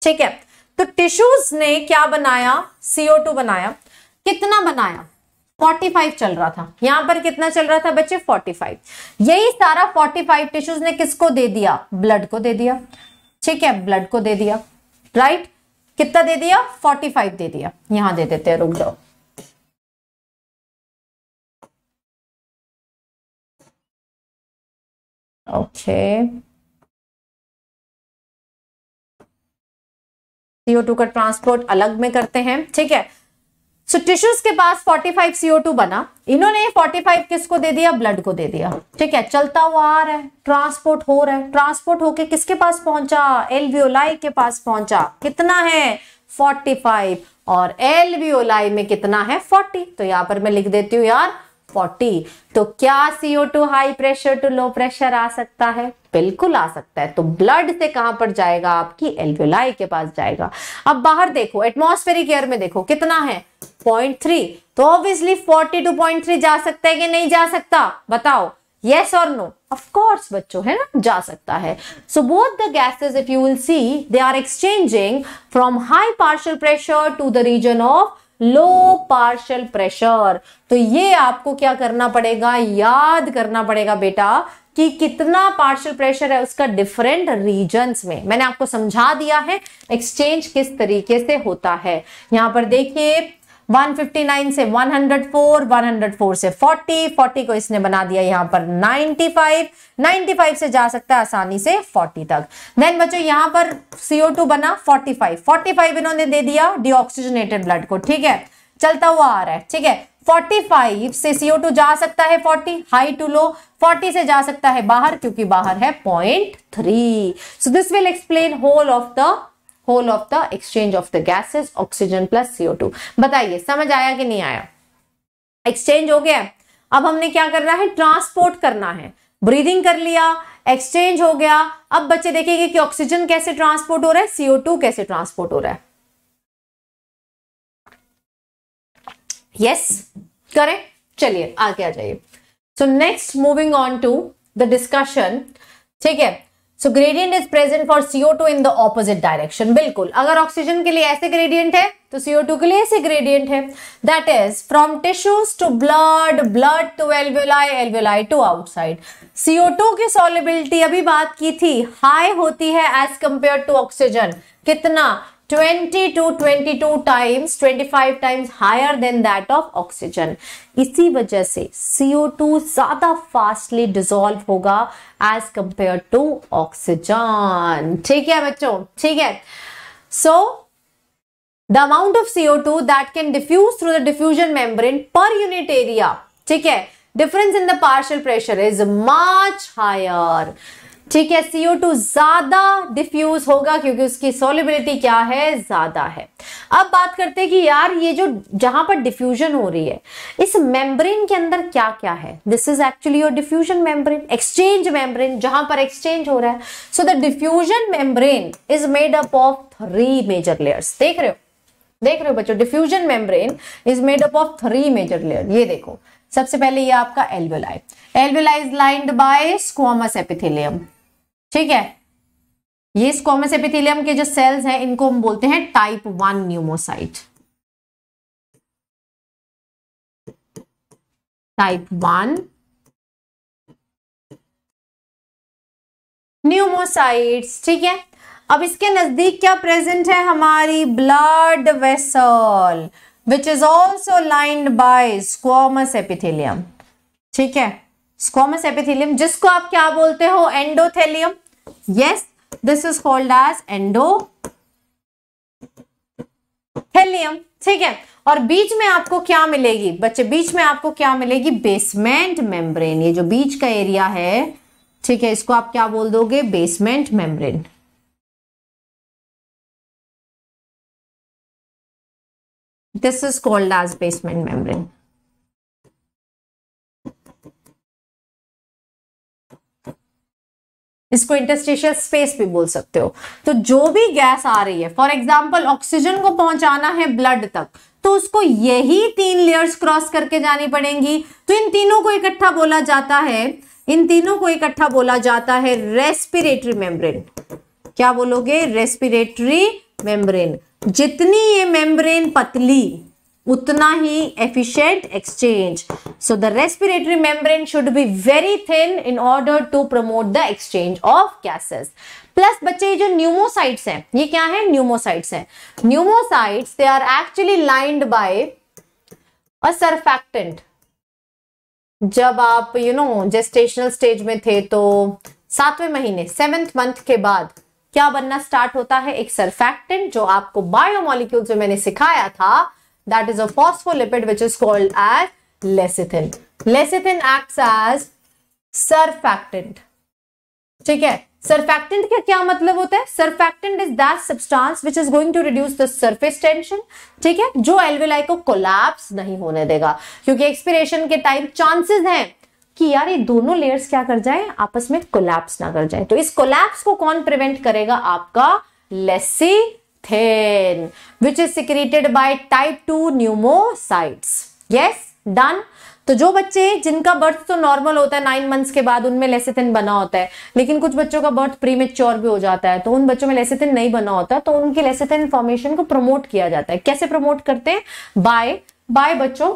ठीक है? तो टिश्यूज ने क्या बनाया? CO2 बनाया। कितना बनाया? 45 चल रहा था। यहां पर कितना चल रहा था बच्चे? 45। यही सारा 45 टिश्यूज ने किसको दे दिया? ब्लड को दे दिया, ठीक है? ब्लड को दे दिया, राइट? कितना दे दिया? 45 दे दिया। यहां दे देते हैं, रुक जाओ। ओके, CO2 का ट्रांसपोर्ट अलग में करते हैं, ठीक है? सो टिश्यूज के पास 45 CO2 बना। इन्होंने 45 किसको दे दिया? ब्लड को दे दिया, ठीक है? चलता हुआ आ रहा है, ट्रांसपोर्ट हो रहा है। ट्रांसपोर्ट होके किसके पास पहुंचा? एल्वियोलाई के पास पहुंचा। कितना है? 45। और एल्वियोलाई में कितना है? 40। तो यहां पर मैं लिख देती हूँ यार 40। तो क्या CO2 high pressure to low pressure आ सकता है? बिल्कुल आ सकता है। तो ब्लड से कहां पर जाएगा? आपकी एल्वियोलाई के पास जाएगा। अब बाहर देखो, एटमॉस्फेरिक एयर में देखो कितना है? 0.3। तो ऑब्वियसली 40 टू 0.3 जा सकता है कि नहीं जा सकता? बताओ, yes or no? Of course बच्चों, है ना? जा सकता है। So both the gases, if you will see, they are exchanging from high partial pressure to the region of low partial pressure। तो ये आपको क्या करना पड़ेगा? याद करना पड़ेगा बेटा कि कितना पार्शियल प्रेशर है उसका डिफरेंट रीजन्स में। मैंने आपको समझा दिया है एक्सचेंज किस तरीके से होता है। यहां पर देखिए 159 से 104, 104 से 40, 40 को इसने बना दिया यहां पर 95, 95 से जा सकता है आसानी से 40 तक। देन बच्चों यहां पर CO2 बना 45, 45 इन्होंने दे दिया डीऑक्सीजनेटेड ब्लड को, ठीक है? चलता हुआ आ रहा है, ठीक है? 45 से CO2 जा सकता है 40, हाई टू लो। 40 से जा सकता है बाहर, क्योंकि बाहर है 0.3। So this will explain whole of the exchange of the gases, oxygen plus CO2। बताइए समझ आया कि नहीं आया? एक्सचेंज हो गया। अब हमने क्या करना है? ट्रांसपोर्ट करना है। ब्रीदिंग कर लिया, एक्सचेंज हो गया। अब बच्चे देखेंगे कि ऑक्सीजन कैसे ट्रांसपोर्ट हो रहा है, CO2 कैसे ट्रांसपोर्ट हो रहा है। यस, करें? चलिए आगे आ जाइए। So next moving on to the discussion, ठीक है? So gradient is present for CO2 in the opposite direction. बिल्कुल, अगर ऑक्सीजन के लिए ऐसे ग्रेडियंट है तो CO2 के लिए ऐसे ग्रेडियंट है। That is from tissues to blood, blood to alveoli, alveoli to outside. CO2 की सॉल्युबिलिटी अभी बात की थी, हाई होती है एज कंपेयर टू ऑक्सीजन। कितना? 20 to 22 times, 25 times higher than that of oxygen। इसी वजह से CO2 ज्यादा फास्टली डिसॉल्व होगा एज कंपेयर टू ऑक्सीजन। ठीक है बच्चों, ठीक है? So the amount of CO2 that can diffuse through the diffusion membrane per unit area, ठीक है, difference in the partial pressure is much higher. ठीक है, CO2 ज्यादा डिफ्यूज होगा क्योंकि उसकी सॉल्युबिलिटी क्या है, ज्यादा है। अब बात करते हैं कि यार ये जो जहां पर डिफ्यूजन हो रही है इस मेम्ब्रेन के अंदर क्या क्या है। This is actually your diffusion membrane, exchange membrane, जहां पर एक्सचेंज हो रहा है। So the diffusion membrane is made up of 3 major layers. देख रहे हो बच्चों, diffusion membrane is made up of 3 major layer. ये देखो, सबसे पहले ये आपका alveoli. Alveoli is lined by squamous epithelium. ठीक है, ये स्क्वामस एपिथेलियम के जो सेल्स हैं इनको हम बोलते हैं टाइप 1 न्यूमोसाइट। Type 1 pneumocytes. ठीक है, अब इसके नजदीक क्या प्रेजेंट है, हमारी blood vessel which is also lined by squamous epithelium. ठीक है, स्क्वामस एपिथेलियम जिसको आप क्या बोलते हो, endothelium. Yes, this is called as endothelium. ठीक है, और बीच में आपको क्या मिलेगी बच्चे, बीच में आपको क्या मिलेगी, बेसमेंट मेम्ब्रेन। ये जो बीच का एरिया है, ठीक है, इसको आप क्या बोल दोगे, basement membrane. This is called as basement membrane. इसको इंटरस्टिशियल स्पेस भी बोल सकते हो। तो जो भी गैस आ रही है, फॉर एग्जांपल ऑक्सीजन को पहुंचाना है ब्लड तक, तो उसको यही 3 लेयर्स क्रॉस करके जानी पड़ेंगी। तो इन तीनों को इकट्ठा बोला जाता है रेस्पिरेटरी मेम्ब्रेन। क्या बोलोगे, रेस्पिरेटरी मेम्ब्रेन। जितनी ये मेम्ब्रेन पतली उतना ही efficient exchange. So the respiratory membrane should be very thin in order to promote the exchange of gases. Plus बच्चे, जो न्यूमोसाइट्स हैं, ये क्या है, न्यूमोसाइट्स हैं। Pneumocytes they are actually lined by a surfactant. जब आप जेस्टेशनल स्टेज में थे तो 7वें महीने 7th मंथ के बाद क्या बनना स्टार्ट होता है, एक सर्फैक्टेंट, जो आपको बायोमोलिक्यूल्स में मैंने सिखाया था। That is a phospholipid which is called as lecithin. Lecithin acts as surfactant. ठीक है, surfactant का क्या मतलब होता है, surfactant is that substance which is going to reduce the surface tension. ठीक है, जो एल्वेलाई को कोलैप्स नहीं होने देगा, क्योंकि एक्सपिरेशन के टाइम चांसेस हैं कि यार ये दोनों लेयर्स क्या कर जाए, आपस में कोलैप्स ना कर जाए। तो इस कोलैप्स को कौन प्रिवेंट करेगा, आपका lecithin, which is secreted by type 2 pneumocytes. Yes, done. तो जो बच्चे जिनका बर्थ तो नॉर्मल होता है 9 मंथ्स के बाद, उनमें लेसिथिन बना होता है, लेकिन कुछ बच्चों का बर्थ प्रीमेच्योर भी हो जाता है, तो उन बच्चों में लेसिथिन नहीं बना होता, तो उनके लेसिथिन फॉर्मेशन को प्रमोट किया जाता है। कैसे प्रमोट करते हैं, बाय बच्चों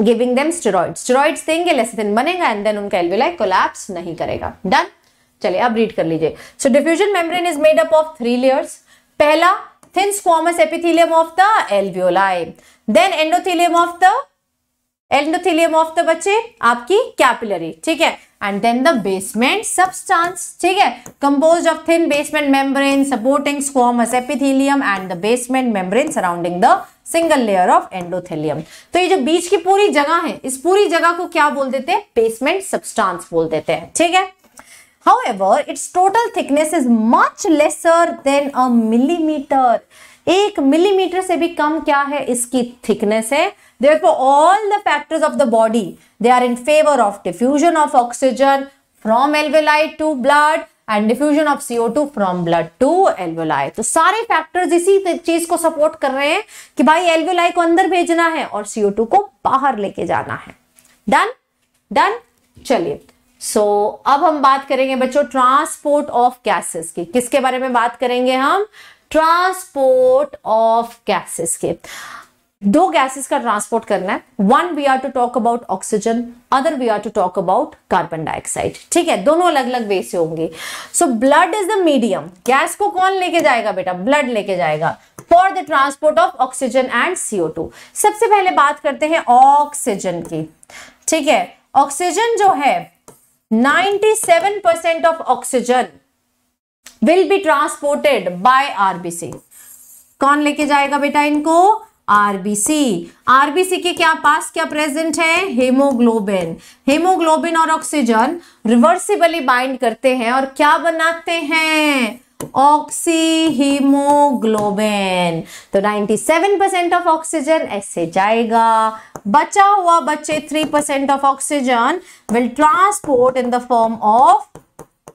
गिविंग देम स्टेरॉइड्स। स्टेरॉइड्स देंगे, लेसिथिन बनेगा एंड देन उनका एल्वेलाई कोलैप्स नहीं करेगा। डन। चलिए अब रीड कर लीजिए। So diffusion membrane is made up of 3 layers. पहला, thin squamous epithelium of the alveoli, then endothelium of the बच्चे आपकी कैपिलरी। ठीक है, and then the basement substance। ठीक है, composed of thin basement membrane supporting squamous epithelium and the basement membrane surrounding the single layer of endothelium। तो ये जो बीच की पूरी जगह है, इस पूरी जगह को क्या बोल देते हैं, बेसमेंट सब्सटेंस बोल देते हैं। ठीक है, However, its total thickness is much lesser than a millimeter. 1 millimetre से भी कम क्या है, इसकी थिकनेस है। Therefore, all the factors of the body, they are in favor of diffusion of oxygen from alveoli to blood and diffusion of CO2 from blood to alveoli. तो सारे फैक्टर्स इसी चीज को सपोर्ट कर रहे हैं कि भाई एल्वेलाई को अंदर भेजना है और CO2 को बाहर लेके जाना है। डन। चलिए, अब हम बात करेंगे बच्चों ट्रांसपोर्ट ऑफ गैसेस की। किसके बारे में बात करेंगे हम, ट्रांसपोर्ट ऑफ गैसेस के। 2 गैसेस का ट्रांसपोर्ट करना है। One we are to talk about oxygen, other we are to talk about carbon dioxide. ठीक है, दोनों अलग अलग वे से होंगे। So blood is the medium. Gas को कौन लेके जाएगा बेटा, ब्लड लेके जाएगा for the transport of oxygen and CO2। सबसे पहले बात करते हैं ऑक्सीजन की। ठीक है, ऑक्सीजन जो है 97% of oxygen will be transported by RBC। कौन लेके जाएगा बेटा इनको, आरबीसी। आरबीसी के क्या पास क्या प्रेजेंट है? हेमोग्लोबिन। हेमोग्लोबिन और ऑक्सीजन रिवर्सिबली बाइंड करते हैं और क्या बनाते हैं? Oxy haemoglobin. तो 97% ऑफ ऑक्सीजन ऐसे जाएगा, बचा हुआ बचे 3% of oxygen will transport in the form of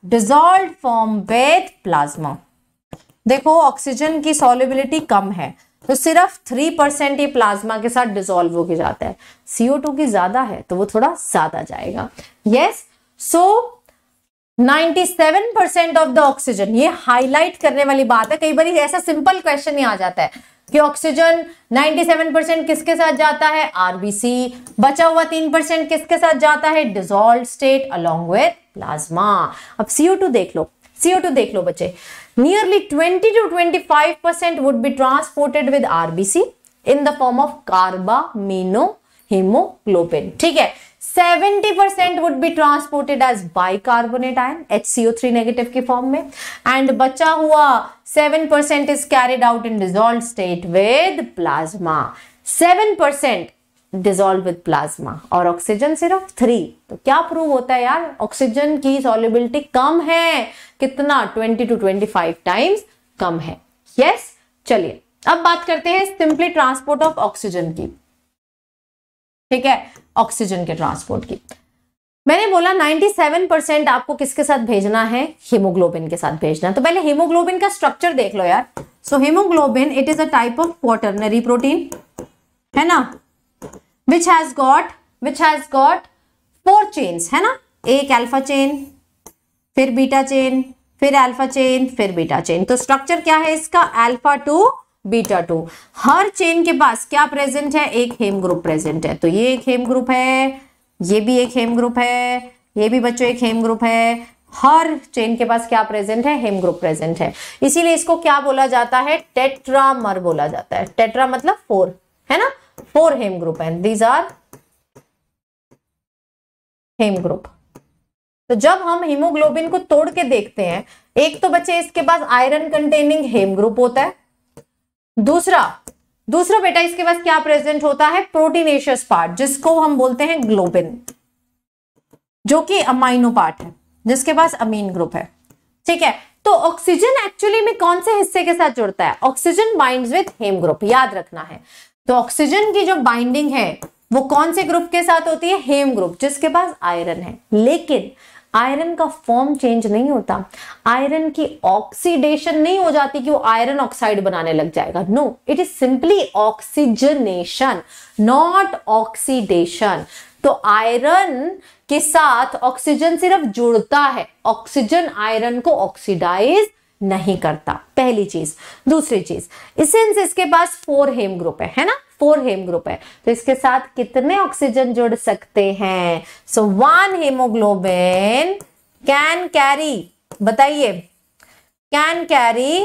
dissolved form with plasma. देखो ऑक्सीजन की सॉल्युबिलिटी कम है तो सिर्फ 3% ही प्लाज्मा के साथ डिसॉल्व हो के जाता है। CO2 की ज्यादा है तो वो थोड़ा ज्यादा जाएगा। Yes, so 97% of the oxygen, ये हाईलाइट करने वाली बात है। कई बार ऐसा सिंपल क्वेश्चन ही आ जाता है कि ऑक्सीजन 97% किसके साथ जाता है? आरबीसी। बचा हुआ 3% किसके साथ जाता है? Dissolved state along with plasma. अब CO2 देख लो, CO2 देख लो बच्चे, nearly 20 to 25% would be transported with RBC in the form of carbamino haemoglobin. ठीक है, 70% would be transported as bicarbonate ion HCO3 negative की फॉर्म में, एंड बचा हुआ 7% is carried out in dissolved state with plasma। 7% dissolved with plasma और ऑक्सीजन सिर्फ 3। तो क्या प्रूव होता है यार? ऑक्सीजन की सॉल्युबिलिटी कम है। कितना? 20 to 25 टाइम्स कम है। यस, चलिए अब बात करते हैं सिंपली ट्रांसपोर्ट ऑफ ऑक्सीजन की। ठीक है, ऑक्सीजन के ट्रांसपोर्ट की मैंने बोला 97% आपको किसके साथ भेजना है? हीमोग्लोबिन के साथ भेजना है। तो पहले हीमोग्लोबिन का स्ट्रक्चर देख लो यार। So haemoglobin it is a type of quaternary protein, है ना, which has got 4 चेन्स, है ना, एक अल्फा चेन, फिर बीटा चेन, फिर अल्फा चेन, फिर बीटा चेन। तो स्ट्रक्चर क्या है इसका? Alpha two beta 2। हर चेन के पास क्या प्रेजेंट है? एक हेम ग्रुप प्रेजेंट है। तो ये एक हेम ग्रुप है, ये भी एक हेम ग्रुप है, ये भी बच्चों एक हेम ग्रुप है। हर चेन के पास क्या प्रेजेंट है? हेम ग्रुप प्रेजेंट है। इसीलिए इसको क्या बोला जाता है? टेट्रामर बोला जाता है। टेट्रा मतलब 4, है ना, 4 हेम ग्रुप है। These are heme group. तो जब हम हीमोग्लोबिन को तोड़ के देखते हैं, एक तो बच्चे इसके पास आयरन कंटेनिंग हेम ग्रुप होता है, दूसरा बेटा इसके पास क्या प्रेजेंट होता है? प्रोटीनेशियस पार्ट, जिसको हम बोलते हैं ग्लोबिन, जो कि अमाइनो पार्ट है, जिसके पास अमीन ग्रुप है। ठीक है, तो ऑक्सीजन एक्चुअली में कौन से हिस्से के साथ जुड़ता है? Oxygen binds with heme group, याद रखना है। तो ऑक्सीजन की जो बाइंडिंग है वो कौन से ग्रुप के साथ होती है? हेम ग्रुप, जिसके पास आयरन है। लेकिन आयरन का फॉर्म चेंज नहीं होता, आयरन की ऑक्सीडेशन नहीं हो जाती कि वो आयरन ऑक्साइड बनाने लग जाएगा। No, it is simply oxygenation, not oxidation. तो आयरन के साथ ऑक्सीजन सिर्फ जुड़ता है, ऑक्सीजन आयरन को ऑक्सीडाइज नहीं करता, पहली चीज। दूसरी चीज, सिंस इसके पास 4 हेम ग्रुप है ना, 4 हेम ग्रुप है, तो इसके साथ कितने ऑक्सीजन जुड़ सकते हैं? सो 1 हेमोग्लोबिन कैन कैरी, बताइए, can carry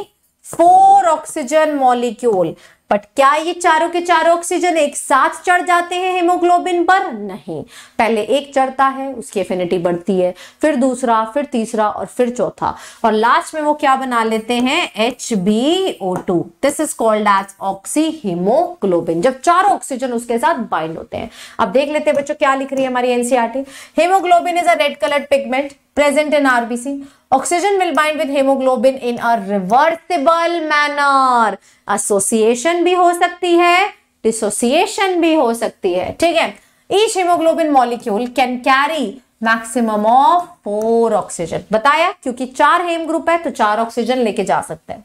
4 oxygen molecule. But क्या ये चारों के चारों ऑक्सीजन एक साथ चढ़ जाते हैं हेमोग्लोबिन पर? नहीं, पहले एक चढ़ता है, उसकी एफिनिटी बढ़ती है, फिर दूसरा, फिर तीसरा और फिर चौथा, और लास्ट में वो क्या बना लेते हैं? HbO2। This is called as oxyhaemoglobin, जब चारों ऑक्सीजन उसके साथ बाइंड होते हैं। अब देख लेते हैं बच्चों क्या लिख रही है हमारी NCERT. Haemoglobin is a red coloured pigment present in RBC. Oxygen will bind with hemoglobin in a reversible manner. Association भी हो सकती है, dissociation भी हो सकती है। ठीक है, each hemoglobin molecule can carry maximum of 4 oxygen. बताया, क्योंकि 4 हेम ग्रुप है तो 4 ऑक्सीजन लेके जा सकते हैं।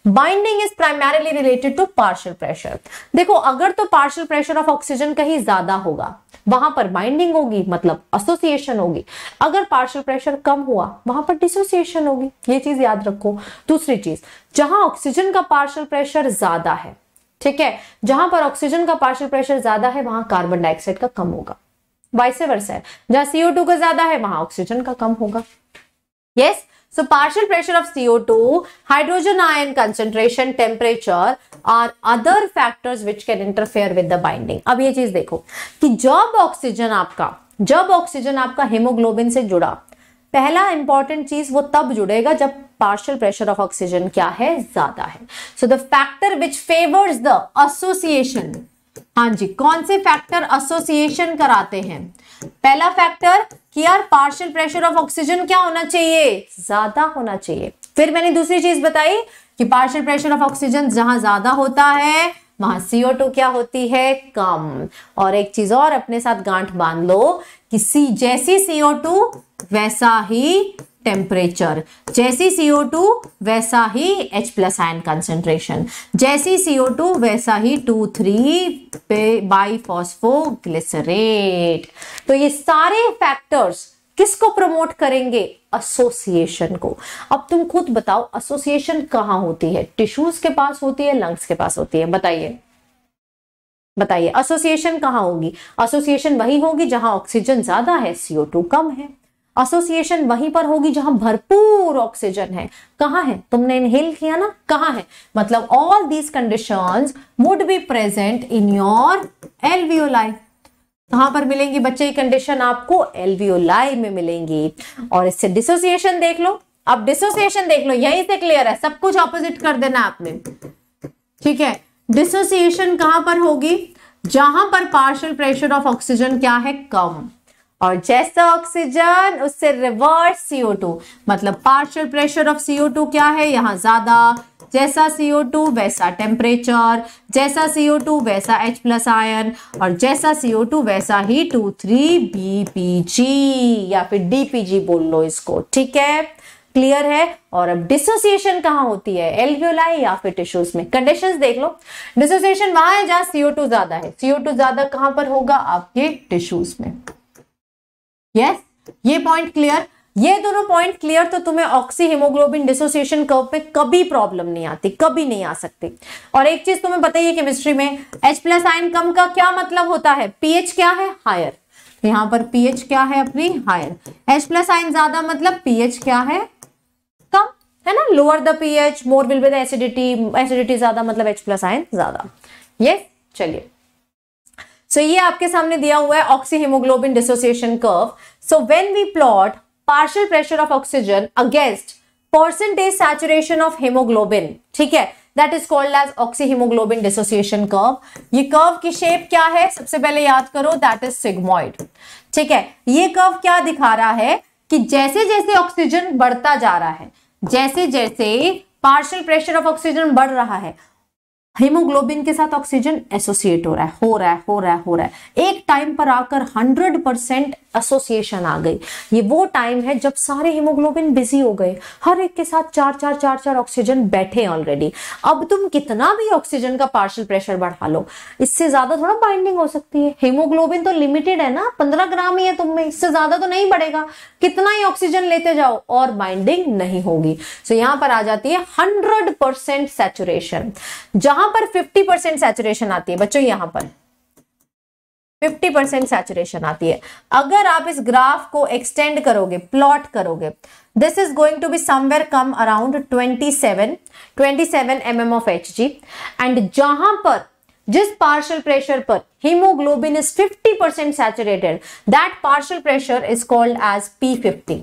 Binding is primarily related to partial pressure. देखो, अगर तो पार्शियल प्रेशर ऑफ ऑक्सीजन कहीं ज्यादा होगा, वहां पर बाइंडिंग होगी, मतलब एसोसिएशन होगी। अगर पार्शियल प्रेशर कम हुआ, वहां पर डिसोसिएशन होगी। ये चीज याद रखो। दूसरी चीज, जहां ऑक्सीजन का पार्शियल प्रेशर ज्यादा है, ठीक है, जहां पर ऑक्सीजन का पार्शियल प्रेशर ज्यादा है, वहां कार्बन डाइऑक्साइड का कम होगा। वाइस वर्सा है, जहां CO2 का ज्यादा है, वहां ऑक्सीजन का कम होगा। Yes, so partial pressure of CO2, hydrogen ion concentration, temperature are other factors which can interfere with the binding। अब ये चीज देखो कि जब ऑक्सीजन आपका हेमोग्लोबिन से जुड़ा, पहला इंपॉर्टेंट चीज वो तब जुड़ेगा जब पार्शियल प्रेशर ऑफ ऑक्सीजन क्या है, ज्यादा है। So the factor which favours the association, हाँ जी, कौन से फैक्टर एसोसिएशन कराते हैं? पहला फैक्टर कि यार पार्शियल प्रेशर ऑफ ऑक्सीजन क्या होना चाहिए, ज्यादा होना चाहिए। फिर मैंने दूसरी चीज बताई कि पार्शियल प्रेशर ऑफ ऑक्सीजन जहां ज्यादा होता है वहां CO2 क्या होती है, कम। और एक चीज और अपने साथ गांठ बांध लो कि जैसी CO2 वैसा ही टेम्परेचर, जैसी CO2 वैसा ही H+ आयन कंसेंट्रेशन, जैसी CO2 वैसा ही 2,3 बाइफॉस्फोग्लिसरेट। तो ये सारे फैक्टर्स किसको प्रमोट करेंगे, एसोसिएशन को। अब तुम खुद बताओ एसोसिएशन कहां होती है, टिश्यूज के पास होती है, लंग्स के पास होती है? बताइए बताइए, एसोसिएशन कहां होगी? एसोसिएशन वही होगी जहां ऑक्सीजन ज्यादा है, CO2 कम है। एसोसिएशन वहीं पर होगी जहां भरपूर ऑक्सीजन है। कहां है? तुमने इनहेल किया ना, कहां है? मतलब all these conditions would be present in your alveoli. कहां पर मिलेंगी बच्चे ये कंडीशन? आपको एल्वियोलाई में मिलेंगी। और इससे डिसोसिएशन देख लो। अब डिसोसिएशन देख लो, यहीं से क्लियर है, सब कुछ ऑपोजिट कर देना आपने, ठीक है। डिसोसिएशन कहां पर होगी? जहां पर पार्शियल प्रेशर ऑफ ऑक्सीजन क्या है, कम, और जैसा ऑक्सीजन उससे रिवर्स CO2, मतलब पार्शियल प्रेशर ऑफ CO2 क्या है यहां ज्यादा, जैसा CO2 वैसा टेम्परेचर, जैसा CO2 वैसा H+ आयन, और जैसा CO2 वैसा ही 2,3-BPG या फिर DPG बोल लो इसको, ठीक है, क्लियर है। और अब डिसोसिएशन कहां होती है, एल्वियोलाई या फिर टिश्यूज में? कंडीशंस देख लो, डिसोसिएशन वहां है जहां CO2 ज्यादा है। CO2 ज्यादा कहां पर होगा, आपके टिश्यूज में। यस, ये पॉइंट क्लियर। ये दोनों पॉइंट क्लियर तो तुम्हें ऑक्सी हीमोग्लोबिन डिसोसिएशन कर्व पे कभी प्रॉब्लम नहीं आती, कभी नहीं आ सकती। और एक चीज तुम्हें बताइए केमिस्ट्री में H+ आयन कम का क्या मतलब होता है, pH क्या है, हायर। यहां पर pH क्या है अपनी, हायर। H+ आयन ज्यादा मतलब pH क्या है, कम, है ना। Lower the pH more will be the acidity, acidity ज्यादा मतलब H+ आयन ज्यादा। यस, चलिए। सो ये आपके सामने दिया हुआ है oxyhaemoglobin dissociation curve. So when we plot partial pressure of oxygen against percentage saturation of haemoglobin, ठीक है, that is called as oxyhaemoglobin dissociation curve. ये कर्व की शेप क्या है, सबसे पहले याद करो, दैट इज सिग्मॉइड, ठीक है। ये कर्व क्या दिखा रहा है कि जैसे जैसे ऑक्सीजन बढ़ता जा रहा है, जैसे जैसे पार्शियल प्रेशर ऑफ ऑक्सीजन बढ़ रहा है, हीमोग्लोबिन के साथ ऑक्सीजन एसोसिएट हो रहा है। एक टाइम पर आकर 100% एसोसिएशन आ गई। ये वो टाइम है जब सारे हीमोग्लोबिन बिजी हो गए, हर एक के साथ चार ऑक्सीजन बैठे ऑलरेडी। अब तुम कितना भी ऑक्सीजन का पार्शियल प्रेशर बढ़ा लो, इससे ज्यादा थोड़ा बाइंडिंग हो सकती है। हीमोग्लोबिन तो लिमिटेड है ना, 15 ग्राम ही है तुम में, इससे ज्यादा तो नहीं बढ़ेगा। कितना ही ऑक्सीजन लेते जाओ और बाइंडिंग नहीं होगी। सो यहां पर आ जाती है 100% सैचुरेशन। जहां पर 50% सैचुरेशन आती है बच्चों, यहां पर 50% सैचुरेशन आती है। अगर आप इस ग्राफ को एक्सटेंड करोगे, प्लॉट करोगे, this is going to be somewhere come around 27 mm of Hg। And जहां पर जिस पार्शियल प्रेशर पर haemoglobin is 50% saturated, that partial pressure is called as P50।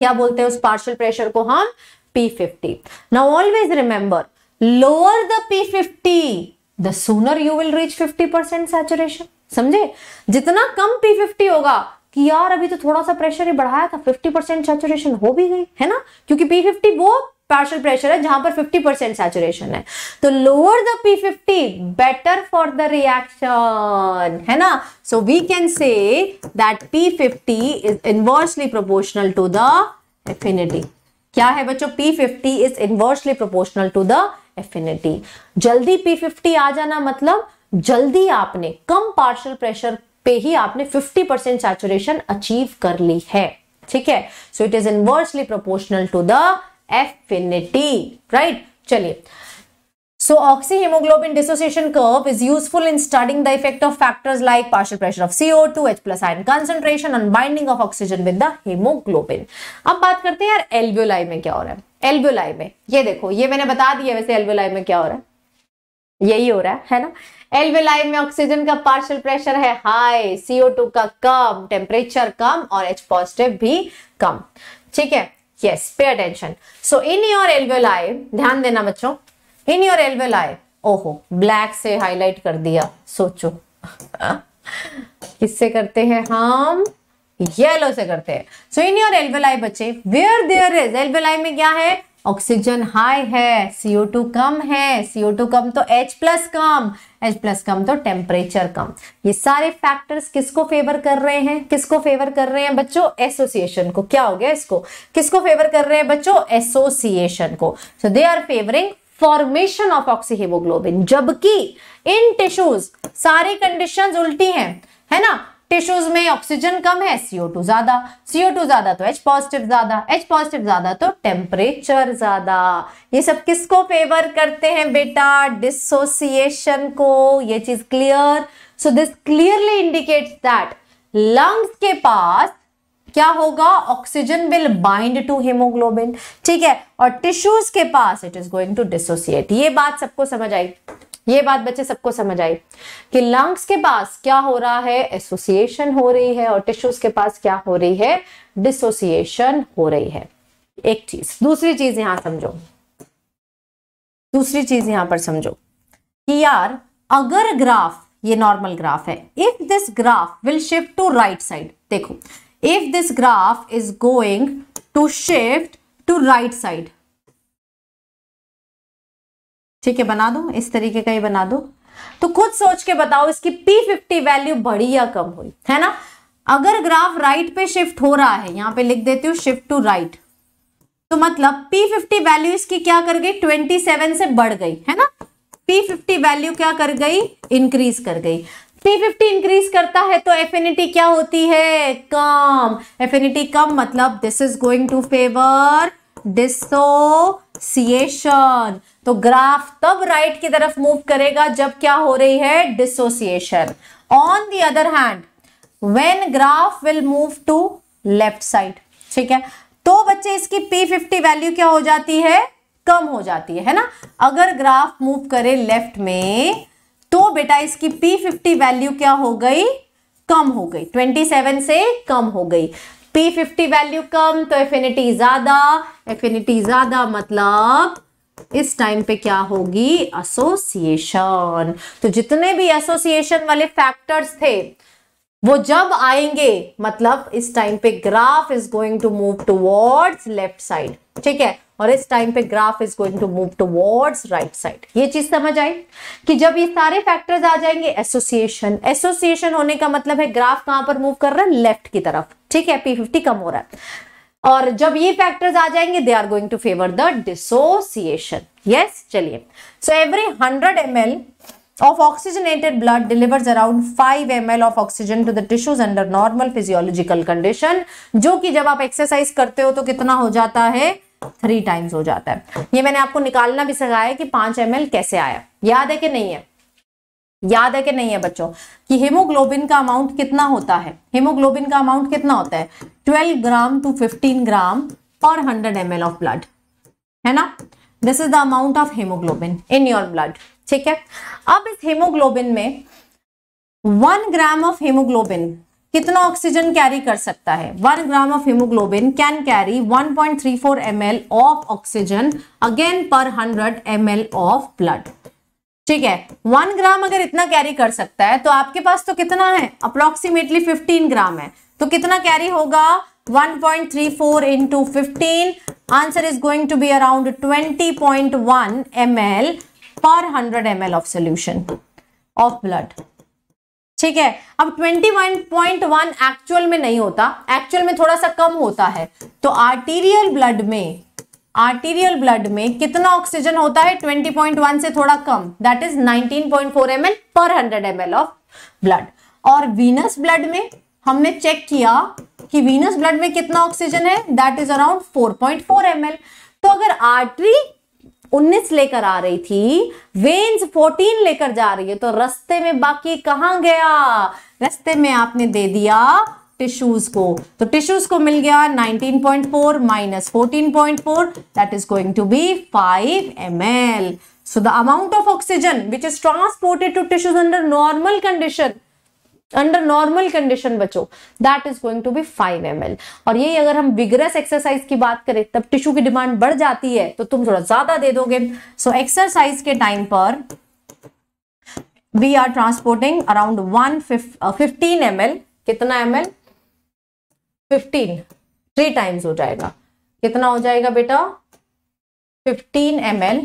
क्या बोलते हैं उस पार्शियल प्रेशर को हम, P50। Now always remember, lower the P50 the sooner you will reach 50% saturation। समझे? जितना कम P50 होगा कि यार अभी तो थोड़ा सा प्रेशर ही बढ़ाया था, 50% सैचुरेशन हो भी गई है ना, क्योंकि P50 वो पार्शियल प्रेशर है जहां पर 50% सैचुरेशन है। तो lower the P50 better for the reaction, है ना। So we can say that P50 is inversely proportional to the affinity। क्या है बच्चों, P50 is inversely proportional to the affinity। जल्दी P50 आ जाना मतलब जल्दी आपने कम पार्शियल प्रेशर पे ही आपने 50% सैचुरेशन अचीव कर ली है, ठीक है। So it is inversely proportional to the affinity, right. चलिए, so oxyhemoglobin dissociation curve is useful in studying the effect of factors like partial pressure of CO2, H+ ion concentration and binding of oxygen with the hemoglobin। अब बात करते हैं यार एल्वियोलाई में क्या हो रहा है। एल्वियोलाई में ये देखो, ये मैंने बता दिया वैसे एल्वियोलाई में क्या हो रहा है, यही हो रहा है ना। एल्वियोलाई में ऑक्सीजन का पार्शियल प्रेशर है हाई, CO2 का कम, टेम्परेचर कम और H+ भी कम, ठीक है। Yes, pay attention. So in your alveoli, ध्यान देना बच्चों, in your alveoli, ओहो ब्लैक से हाईलाइट कर दिया, सोचो किससे करते हैं हम, येलो से करते हैं. सो इन योर alveoli बच्चे, where there is, alveoli में क्या है, ऑक्सीजन हाई है, CO2 कम है, CO2 कम तो H प्लस कम, H प्लस कम तो टेम्परेचर कम. ये सारे फैक्टर्स किसको फेवर कर रहे हैं, किसको फेवर कर रहे हैं बच्चों, एसोसिएशन को. क्या हो गया इसको, किसको फेवर कर रहे हैं बच्चों, एसोसिएशन को. So they are favouring formation of oxyhaemoglobin. जबकि इन टिश्यूज सारी कंडीशंस उल्टी हैं, है ना. टिश्यूज में ऑक्सीजन कम है, CO2 ज्यादा, CO2 ज्यादा तो H पॉजिटिव ज्यादा, H पॉजिटिव ज्यादा तो टेम्परेचर ज्यादा. ये सब किसको फेवर करते हैं बेटा, डिसोसिएशन को. ये चीज clear. So this clearly indicates that lungs के पास क्या होगा, oxygen will bind to haemoglobin, ठीक है, और टिश्यूज के पास it is going to dissociate. ये बात सबको समझ आई, ये बात बच्चे सबको समझ आई कि लंग्स के पास क्या हो रहा है, एसोसिएशन हो रही है, और टिश्यूज के पास क्या हो रही है, डिसोसिएशन हो रही है. एक चीज. दूसरी चीज यहां समझो, दूसरी चीज यहां पर समझो कि यार अगर ग्राफ, ये नॉर्मल ग्राफ है, if this graph will shift to right side, देखो if this graph is going to shift to right side, ठीक है, बना दो इस तरीके का ही बना दो, तो खुद सोच के बताओ इसकी P50 वैल्यू बढ़ी या कम हुई, है ना. अगर ग्राफ राइट पे शिफ्ट हो रहा है, यहां पे लिख देती हूँ शिफ्ट टू राइट, तो मतलब P50 वैल्यू इसकी क्या कर गई, 27 से बढ़ गई, है ना. P50 वैल्यू क्या कर गई, इंक्रीज कर गई. P50 इंक्रीज करता है तो एफिनिटी क्या होती है, कम. एफिनिटी कम मतलब this is going to favour dissociation. तो ग्राफ तब राइट की तरफ मूव करेगा जब क्या हो रही है, dissociation. On the other hand when graph will move to left side, ठीक है, तो बच्चे इसकी P50 वैल्यू क्या हो जाती है, कम हो जाती है ना. अगर ग्राफ मूव करे लेफ्ट में तो बेटा इसकी P50 वैल्यू क्या हो गई, कम हो गई, 27 से कम हो गई. P50 वैल्यू कम तो एफिनिटी ज्यादा, एफिनिटी ज्यादा मतलब इस टाइम पे क्या होगी, एसोसिएशन. तो जितने भी एसोसिएशन वाले फैक्टर्स थे वो जब आएंगे मतलब इस टाइम पे graph is going to move towards left side, ठीक है, और इस टाइम पे graph is going to move towards right side. ये चीज समझ आई कि जब ये सारे फैक्टर्स आ जाएंगे, एसोसिएशन, एसोसिएशन होने का मतलब है ग्राफ कहां पर मूव कर रहा है, लेफ्ट की तरफ, ठीक है, P50 कम हो रहा है. और जब ये फैक्टर्स आ जाएंगे they are going to favour the dissociation. Yes, चलिए. So every 100 ml of oxygenated blood delivers around 5 ml of oxygen to the tissues under normal physiological condition, जो कि जब आप एक्सरसाइज करते हो तो कितना हो जाता है, 3 टाइम्स हो जाता है. ये मैंने आपको निकालना भी सिखाया कि 5 ml कैसे आया, याद है कि नहीं है, याद है कि नहीं है बच्चों, कि हीमोग्लोबिन का अमाउंट कितना होता है, हीमोग्लोबिन का अमाउंट कितना होता है, 12 ग्राम टू 15 ग्राम पर 100 ml ऑफ ब्लड, है ना. This is the amount of haemoglobin in your blood, ठीक है. अब इस हीमोग्लोबिन में 1 ग्राम ऑफ हीमोग्लोबिन कितना ऑक्सीजन कैरी कर सकता है, 1 gram of haemoglobin can carry 1.34 ml of oxygen again पर 100 ml ऑफ ब्लड, ठीक है. 1 ग्राम अगर इतना कैरी कर सकता है तो आपके पास तो कितना है, अप्रोक्सीमेटली 15 ग्राम है, तो कितना कैरी होगा, 1.34 into 15, answer is going to be around 20.1 ml per 100 ml of solution of blood, ठीक है. अब 21.1 एक्चुअल में नहीं होता, एक्चुअल में थोड़ा सा कम होता है. तो आर्टीरियल ब्लड में कितना ऑक्सीजन होता है, 20.1 से थोड़ा कम, that is 19.4 ml per 100 ml of blood. और वीनस ब्लड में हमने चेक किया कि वीनस ब्लड में कितना ऑक्सीजन है, दैट इज अराउंड 4.4 ml. तो अगर आर्टरी 19 लेकर आ रही थी, वेन्स 14 लेकर जा रही है, तो रास्ते में बाकी कहां गया, रास्ते में आपने दे दिया टिश्यूज को, तो टिश्यूज को मिल गया 19.4 minus 14.4, that is going to be 5 ml. So the amount of oxygen which is transported to tissues under normal condition under normal condition बच्चों that is going to be 5 ml। और यही अगर हम विगरस एक्सरसाइज की बात करें तब टिश्यू की डिमांड बढ़ जाती है तो तुम थोड़ा ज्यादा दे दोगे। सो एक्सरसाइज के टाइम पर we are transporting around 15 ml। कितना ml? 15, 3 टाइम्स हो जाएगा। कितना हो जाएगा बेटा? 15 ml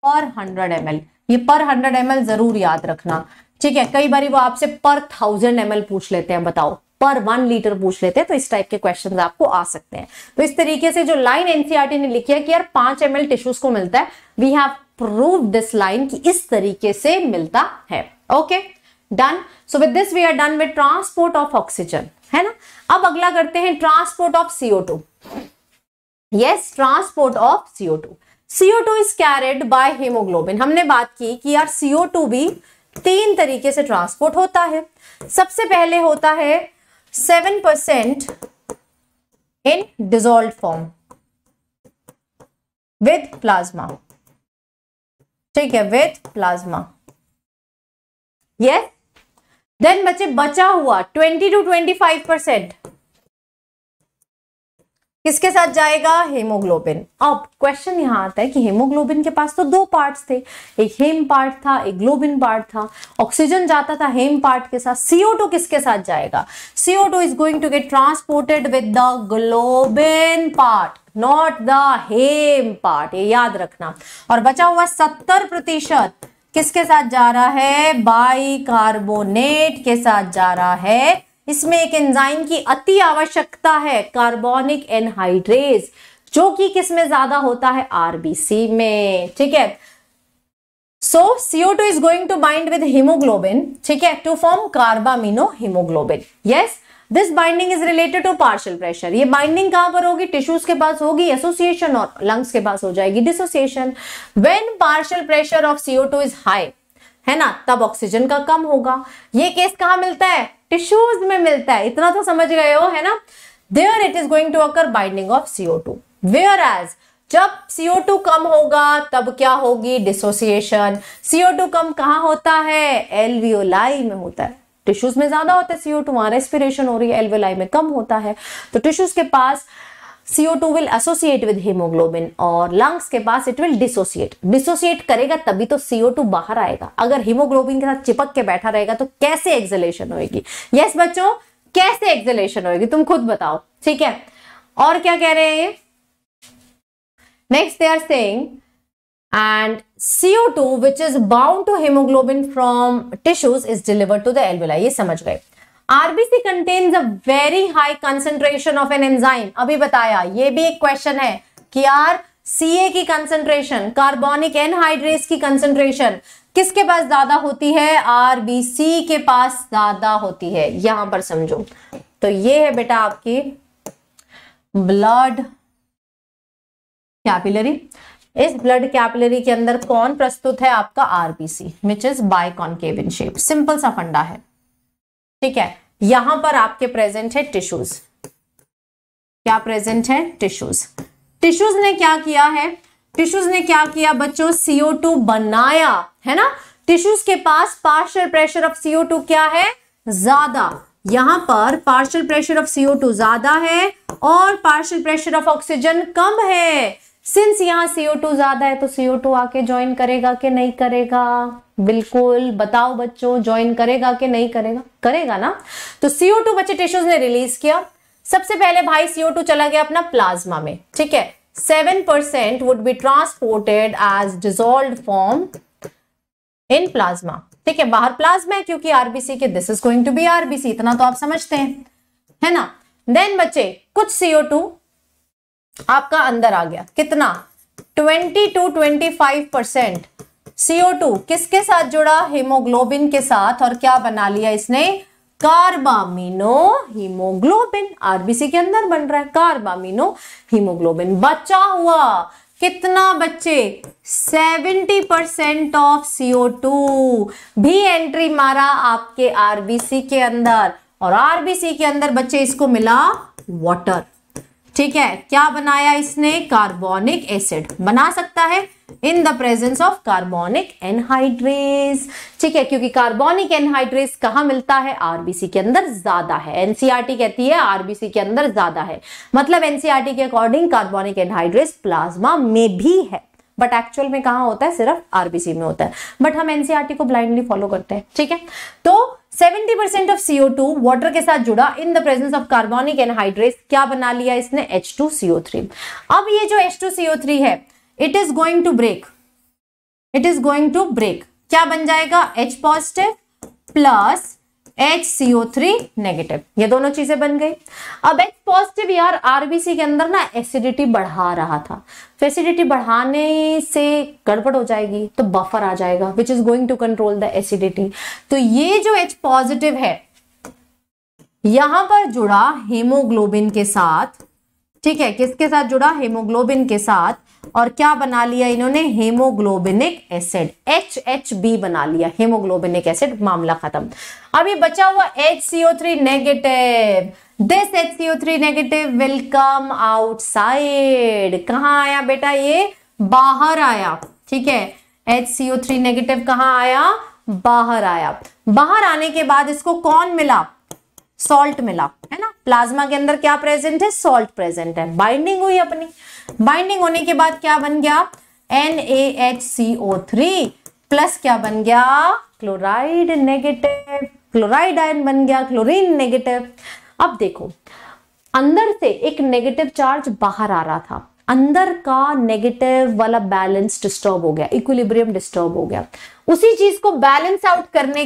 पर 100 ml। ये पर 100 ml जरूर याद रखना, ठीक है। कई बार वो आपसे पर 1000 ml पूछ लेते हैं, बताओ पर 1 लीटर पूछ लेते हैं, तो इस टाइप के क्वेश्चंस आपको आ सकते हैं। तो इस तरीके से जो लाइन एनसीईआरटी ने लिखी है कि यार 5 ml टिश्यूज को मिलता है, we have proved this line कि इस तरीके से मिलता है। Okay done. So with this we are done with transport of oxygen, है ना। अब अगला करते हैं transport of CO2। Yes, transport of CO2। CO2 is carried by haemoglobin. हमने बात की कि यार CO2 भी 3 तरीके से ट्रांसपोर्ट होता है। सबसे पहले होता है 7% इन डिसॉल्व्ड फॉर्म विद प्लाज्मा, ठीक है, विद प्लाज्मा। यस, देन बच्चे बचा हुआ 20 to 25% किसके साथ जाएगा? हीमोग्लोबिन। अब क्वेश्चन यहां आता है कि हीमोग्लोबिन के पास तो 2 पार्ट्स थे, एक हेम पार्ट था, एक ग्लोबिन पार्ट था। ऑक्सीजन जाता था हेम पार्ट के साथ, CO2 किसके साथ जाएगा? CO2 is going to get transported with the globin part, not the heme part, ये याद रखना। और बचा हुआ 70% किसके साथ जा रहा है? बाइकार्बोनेट के साथ जा रहा है। इसमें एक एंजाइम की अति आवश्यकता है, कार्बोनिक एनहाइड्रेज, जो कि किस में ज्यादा होता है? आरबीसी में, ठीक है। So CO2 is going to bind with haemoglobin, ठीक है, to form carbamino haemoglobin. Yes, this binding is related to partial pressure. ये बाइंडिंग कहां पर होगी? टिश्यूज के पास होगी एसोसिएशन, और लंग्स के पास हो जाएगी dissociation. When partial pressure of CO2 is high, है ना, तब ऑक्सीजन का कम होगा। ये केस कहां मिलता है? टिश्यूज में मिलता है, इतना तो समझ गए हो, है ना। There it is going to occur binding of CO2। Whereas जब CO2 कम होगा तब क्या होगी? डिसोसिएशन। CO2 कम कहां होता है? एल्वियोलाई में होता है। टिश्यूज में ज्यादा होता है CO2, वहां रेस्पिरेशन हो रही है, एल्वियोलाई में कम होता है। तो टिश्यूज के पास CO2 will associate with hemoglobin और लंग्स के पास इट विल डिसोसिएट। डिसोसिएट करेगा तभी तो CO2 बाहर आएगा। अगर हीमोग्लोबिन के साथ चिपक के बैठा रहेगा तो कैसे एक्सलेशन होएगी? यस बच्चों, कैसे एक्सलेशन होएगी तुम खुद बताओ, ठीक है। और क्या कह रहे हैं? Next they are saying and CO2 which is bound to hemoglobin from tissues is delivered to the alveoli। ये समझ गए। RBC contains a very high concentration of an enzyme। अभी बताया, ये भी एक क्वेश्चन है कि यार CA की कंसेंट्रेशन, कार्बोनिक एनहाइड्रेज की कंसेंट्रेशन किसके पास ज्यादा होती है? RBC के पास ज्यादा होती है। यहां पर समझो, तो ये है बेटा आपकी ब्लड कैपिलरी। इस ब्लड कैपिलरी के अंदर कौन प्रस्तुत है? आपका RBC, which is biconcave in shape. Simple सा फंडा है, ठीक है। यहां पर आपके प्रेजेंट है टिश्यूज। क्या प्रेजेंट है? टिश्यूज। टिश्यूज ने क्या किया है? टिश्यूज ने क्या किया बच्चों? CO2 बनाया, है ना। टिश्यूज के पास पार्शियल प्रेशर ऑफ CO2 क्या है? ज्यादा। यहां पर पार्शियल प्रेशर ऑफ CO2 ज्यादा है और पार्शियल प्रेशर ऑफ ऑक्सीजन कम है। सिंस यहां CO2 ज्यादा है तो CO2 आके ज्वाइन करेगा कि नहीं करेगा? बिल्कुल, बताओ बच्चों, ज्वाइन करेगा कि नहीं करेगा? करेगा ना। तो CO2 बच्चे टिश्यूज ने रिलीज किया। सबसे पहले भाई CO2 चला गया अपना प्लाज्मा में, ठीक है। 7% would be transported as dissolved form in plasma, ठीक है। बाहर प्लाज्मा है क्योंकि RBC के, this is going to be RBC, इतना तो आप समझते हैं, है ना। देन बच्चे कुछ CO2 आपका अंदर आ गया। कितना? 20 to 25% CO2 किसके साथ जुड़ा? हीमोग्लोबिन के साथ। और क्या बना लिया इसने? Carbamino haemoglobin. RBC के अंदर बन रहा है कार्बामिनो हीमोग्लोबिन। बचा हुआ कितना बच्चे? 70% ऑफ CO2 भी एंट्री मारा आपके RBC के अंदर। और RBC के अंदर बच्चे इसको मिला वाटर। ठीक है, क्या बनाया इसने? कार्बोनिक एसिड बना सकता है in the presence of carbonic anhydrase. ठीक है, क्योंकि कार्बोनिक एनहाइड्रेस कहां मिलता है? आरबीसी के अंदर ज्यादा है। एनसीईआरटी कहती है आरबीसी के अंदर ज्यादा है, मतलब एनसीईआरटी के अकॉर्डिंग कार्बोनिक एनहाइड्रेस प्लाज्मा में भी है, बट एक्चुअल में कहां होता है? सिर्फ आरबीसी में होता है, बट हम एनसीईआरटी को ब्लाइंडली फॉलो करते हैं। ठीक है, तो 70% ऑफ CO2 वाटर के साथ जुड़ा in the presence of carbonic anhydrase, क्या बना लिया इसने? H2CO3। अब ये जो H2CO3 है, it is going to break, क्या बन जाएगा? H positive plus HCO3 negative, ये दोनों चीजें बन गई। अब H पॉजिटिव यार आरबीसी के अंदर ना एसिडिटी बढ़ा रहा था, तो एसिडिटी बढ़ाने से गड़बड़ हो जाएगी, तो बफर आ जाएगा which is going to control the acidity. तो ये जो H पॉजिटिव है यहां पर जुड़ा हेमोग्लोबिन के साथ, ठीक है, किसके साथ जुड़ा? हेमोग्लोबिन के साथ, और क्या बना लिया इन्होंने? हेमोग्लोबिनिक एसिड, HHB बना लिया, हेमोग्लोबिनिक एसिड, मामला खत्म। अब ये बचा हुआ HCO3 negative, this HCO3 negative will come outside. कहां आया बेटा? ये बाहर आया। ठीक है, HCO3 नेगेटिव कहां आया? बाहर आया। बाहर आने के बाद इसको कौन मिला? सॉल्ट मिला, है ना। प्लाज्मा के अंदर क्या प्रेजेंट है? सॉल्ट प्रेजेंट है। बाइंडिंग हुई अपनी, बाइंडिंग होने के बाद क्या बन गया? NaHCO3 प्लस क्या बन गया? क्लोराइड नेगेटिव, क्लोराइड आयन बन गया, क्लोरीन नेगेटिव। अब देखो, अंदर से एक नेगेटिव चार्ज बाहर आ रहा था, अंदर का नेगेटिव वाला बैलेंस डिस्टर्ब हो गया, इक्विलिब्रियम डिस्टर्ब हो गया। उसी चीज को बैलेंस आउट करने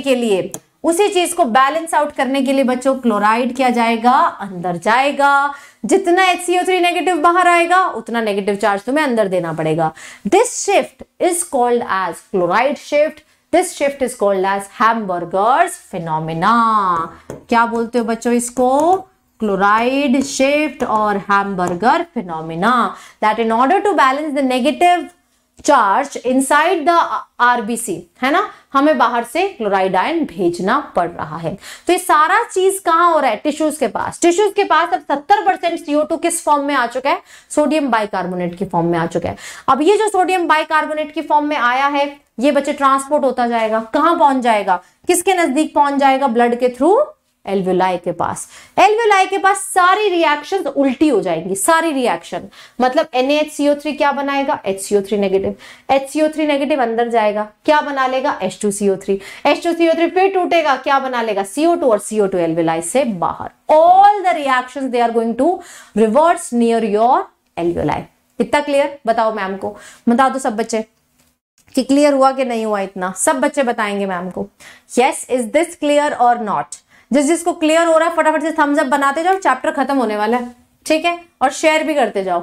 के लिए, बच्चों क्लोराइड क्या जाएगा? अंदर जाएगा। जितना HCO3 नेगेटिव बाहर आएगा उतना नेगेटिव चार्ज तुम्हें अंदर देना पड़ेगा। This shift is called as chloride shift, this shift is called as Hamburger's phenomena. क्या बोलते हो बच्चों इसको? क्लोराइड शिफ्ट और Hamburger phenomena. That in order to balance the negative charge inside the RBC, है ना, हमें बाहर से क्लोराइड आयन भेजना पड़ रहा है। तो ये सारा चीज कहां हो रहा है? टिश्यूज के पास। टिश्यूज के पास अब 70% CO2 किस फॉर्म में आ चुका है? सोडियम बाइकार्बोनेट की फॉर्म में आ चुका है। अब ये जो सोडियम बाइकार्बोनेट की फॉर्म में आया है, ये बच्चे ट्रांसपोर्ट होता जाएगा, कहां पहुंच जाएगा? किसके नजदीक पहुंच जाएगा? ब्लड के थ्रू एल्वियोलाई के पास। एल्वियोलाई के पास सारी रिएक्शंस उल्टी हो जाएंगी, सारी रिएक्शन, मतलब NaHCO3 क्या बनाएगा? HCO3 negative. HCO3 नेगेटिव अंदर जाएगा, क्या बना लेगा? H2CO3। H2CO3 फिर टूटेगा, क्या बना लेगा? CO2, और CO2 एल्वियोलाई से बाहर। All the reactions they are going to reverse near your alveoli. इतना क्लियर? बताओ मैम को, बता दो सब बच्चे कि क्लियर हुआ कि नहीं हुआ। इतना सब बच्चे बताएंगे मैम को। यस, इज दिस क्लियर और नॉट? जिसको क्लियर हो रहा है फटाफट से थम्स अप बनाते जाओ, चैप्टर खत्म होने वाला है। ठीक है, और शेयर भी करते जाओ।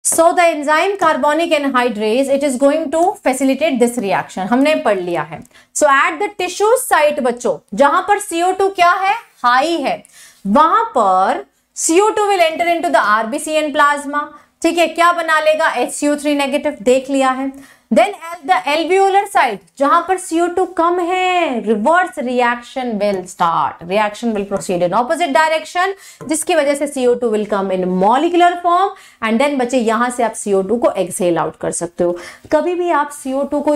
So the enzyme carbonic anhydrase, it is going to facilitate this reaction, हमने पढ़ लिया है। So at the tissue site बच्चों, जहां पर CO2 क्या है? हाई है, वहां पर CO2 will enter into the RBC and plasma. ठीक है, क्या बना लेगा? HCO3 नेगेटिव, देख लिया है। Then at the alveolar site, जहां पर CO2 कम है, reverse reaction will start, reaction will proceed in opposite direction, जिसकी वजह से CO2 will come in molecular form, and then बच्चे यहां से आप CO2 को एक्सहेल आउट कर सकते हो। कभी भी आप CO2 को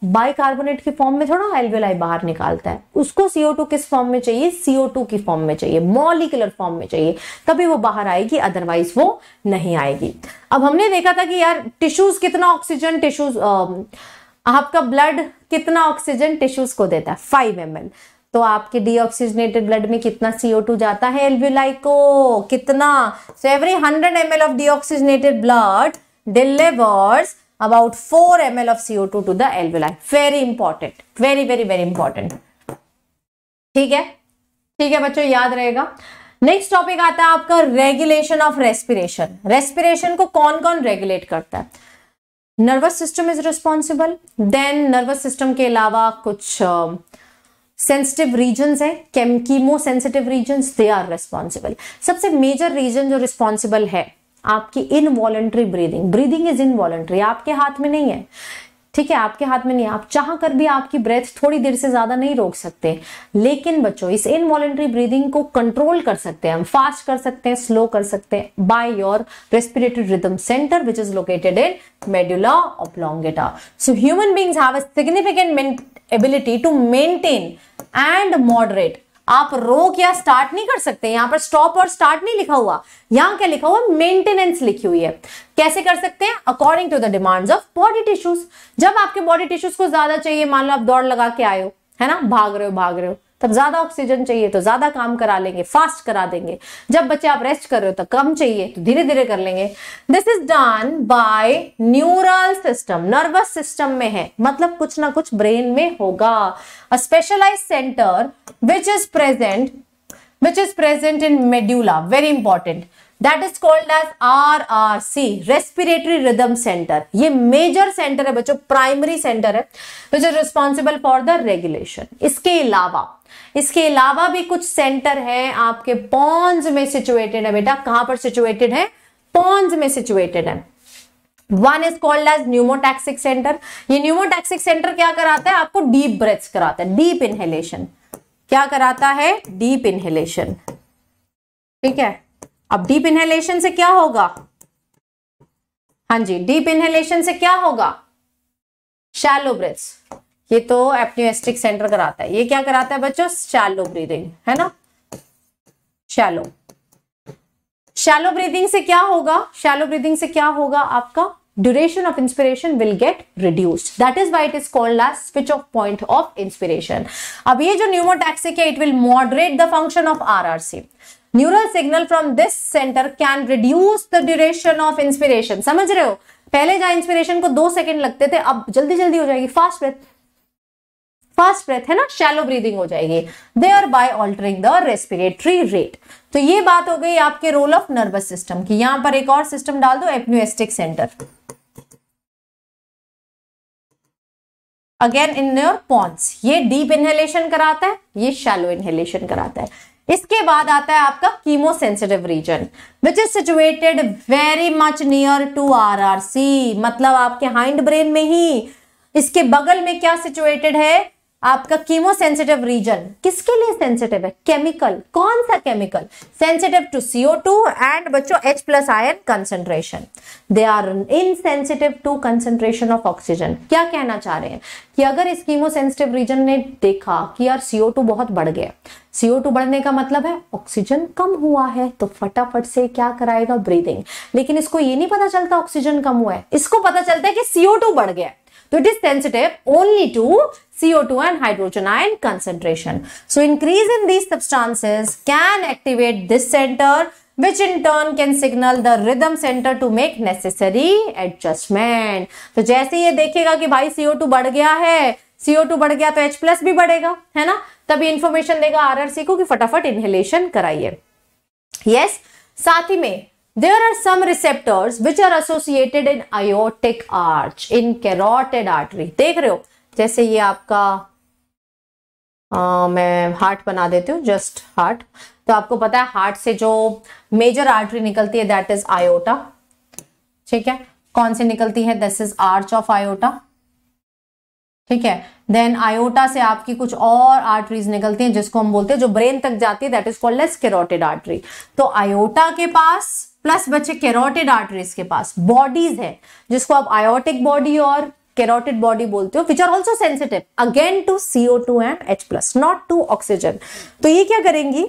बाइकार्बोनेट की फॉर्म में थोड़ा एल्वियोलाई बाहर निकालता है, उसको CO2 किस फॉर्म में चाहिए? CO2 की फॉर्म में चाहिए, मॉलिक्यूलर फॉर्म में चाहिए, तभी वो बाहर आएगी, अदरवाइज वो नहीं आएगी। अब हमने देखा था कि यार टिश्यूज कितना ऑक्सीजन, टिश्यूज आपका ब्लड कितना ऑक्सीजन टिश्यूज को देता है? 5 ml। तो आपके डीऑक्सीजनेटेड ब्लड में कितना CO2 जाता है एल्वियोलाई को? कितना? So every 100 ml of deoxygenated blood delivers about 4 ml of CO2 to the alveoli. Very important, very very very important. ठीक है, ठीक है बच्चों, याद रहेगा। नेक्स्ट टॉपिक आता है आपका रेगुलेशन ऑफ रेस्पिरेशन। रेस्पिरेशन को कौन कौन रेगुलेट करता है? Nervous system is responsible. Then nervous system के अलावा कुछ सेंसिटिव रीजन्स है, chemosensitive regions, they are responsible. सबसे मेजर रीजन जो रिस्पॉन्सिबल है आपकी involuntary breathing. Breathing is involuntary, आपके हाथ में नहीं है। ठीक है, आपके हाथ में नहीं, आप चाह कर भी आपकी ब्रेथ थोड़ी देर से ज्यादा नहीं रोक सकते, लेकिन बच्चों इस इनवॉलेंट्री ब्रीदिंग को कंट्रोल कर सकते हैं हम, फास्ट कर सकते हैं, स्लो कर सकते हैं by your respiratory rhythm centre which is located in medulla oblongata. So human beings have a significant ability to maintain and moderate. आप रोक या स्टार्ट नहीं कर सकते, यहां पर स्टॉप और स्टार्ट नहीं लिखा हुआ, यहां क्या लिखा हुआ, मेंटेनेंस लिखी हुई है. कैसे कर सकते हैं, according to the demands of body tissues. जब आपके बॉडी टिश्यूज को ज्यादा चाहिए, मान लो आप दौड़ लगा के आए हो, है ना, भाग रहे हो, तब ज्यादा ऑक्सीजन चाहिए तो ज्यादा काम करा लेंगे, फास्ट करा देंगे. जब बच्चे आप रेस्ट कर रहे हो तो कम चाहिए तो धीरे धीरे कर लेंगे. This is done by neural system, nervous system में है, मतलब कुछ ना कुछ ब्रेन में होगा. A specialised centre which is present in medulla, very important, that is called as RRC, respiratory rhythm centre. ये मेजर सेंटर है बच्चों, प्राइमरी सेंटर है which is responsible for the regulation. इसके अलावा भी कुछ सेंटर है आपके पॉन्स में सिचुएटेड है बेटा. कहां पर सिचुएटेड है, पॉन्स में सिचुएटेड है. One is called as pneumotaxic centre. ये न्यूमोटैक्सिक सेंटर क्या कराता है, आपको डीप ब्रेथ्स कराता है, डीप इनहेलेशन. क्या कराता है, डीप इनहेलेशन. ठीक है, अब डीप इनहेलेशन से क्या होगा, हाँ जी, डीप इनहेलेशन से क्या होगा, शैलो ब्रेथ्स. ये तो एप्नियोस्टिक सेंटर कराता है. ये क्या कराता है बच्चों, शैलो ब्रीदिंग, है ना. शैलो ब्रीदिंग से क्या होगा, आपका duration of inspiration will get reduced. That is why it is called as switch off point of inspiration. अब ये जो न्यूमोटैक्सिक है, it will moderate the function of RRC. Neural signal from this centre can reduce the duration of inspiration. समझ रहे हो, पहले जहां इंस्पिरेशन को 2 सेकेंड लगते थे, अब जल्दी जल्दी हो जाएगी, फास्ट ब्रेथ है ना, शैलो ब्रीदिंग हो जाएगी, thereby altering the respiratory rate. तो ये बात हो गई आपके रोल ऑफ नर्वस सिस्टम की. यहां पर एक और सिस्टम डाल दो, apneustic centre. Again in your pons, ये डीप इनहेलेशन कराता है, ये शैलो इनहेलेशन कराता है. इसके बाद आता है आपका chemosensitive region which is situated very much near to RRC, मतलब आपके हाइंड ब्रेन में ही. इसके बगल में क्या सिचुएटेड है, आपका कीमोसेंसिटिव रीजन. किसके लिए सेंसिटिव है, केमिकल. कौन सा chemical, sensitive to CO2 and बच्चों H+ ion concentration. They are insensitive to concentration of oxygen. क्या कहना चाह रहे हैं कि अगर इस कीमोसेंसिटिव रीजन ने देखा कि यार CO2 बहुत बढ़ गया, CO2 बढ़ने का मतलब है ऑक्सीजन कम हुआ है, तो फटाफट से क्या कराएगा, ब्रीदिंग. लेकिन इसको ये नहीं पता चलता ऑक्सीजन कम हुआ है, इसको पता चलता है कि CO2 बढ़ गया. So it is sensitive only to CO2 and hydrogen ion concentration. So increase in these substances can activate this center, which in turn can signal the rhythm center to make necessary adjustment. तो जैसे ये देखेगा कि भाई CO2 बढ़ गया है, CO2 बढ़ गया तो H+ भी बढ़ेगा, है ना, तभी इंफॉर्मेशन देगा RRC को कि फटाफट इनहेलेशन कराइए. Yes, साथ ही में there are some receptors which are associated in aortic arch, in carotid artery. देख रहे हो, जैसे ये आपका मैं हार्ट बना देती हूँ, जस्ट हार्ट. तो आपको पता है हार्ट से जो मेजर आर्टरी निकलती है दैट इज आयोटा. ठीक है, कौन सी निकलती है, this is arch of iota. ठीक है, देन आयोटा से आपकी कुछ और आर्टरीज निकलती हैं जिसको हम बोलते हैं, जो ब्रेन तक जाती है, that is called as carotid artery. तो आयोटा के पास प्लस बच्चे कैरोटिड आर्टरीज के पास बॉडीज है जिसको आप आयोटिक बॉडी और कैरोटिड बॉडी बोलते हो, which are also sensitive again to CO2 and H+, not to oxygen. तो ये क्या करेंगी,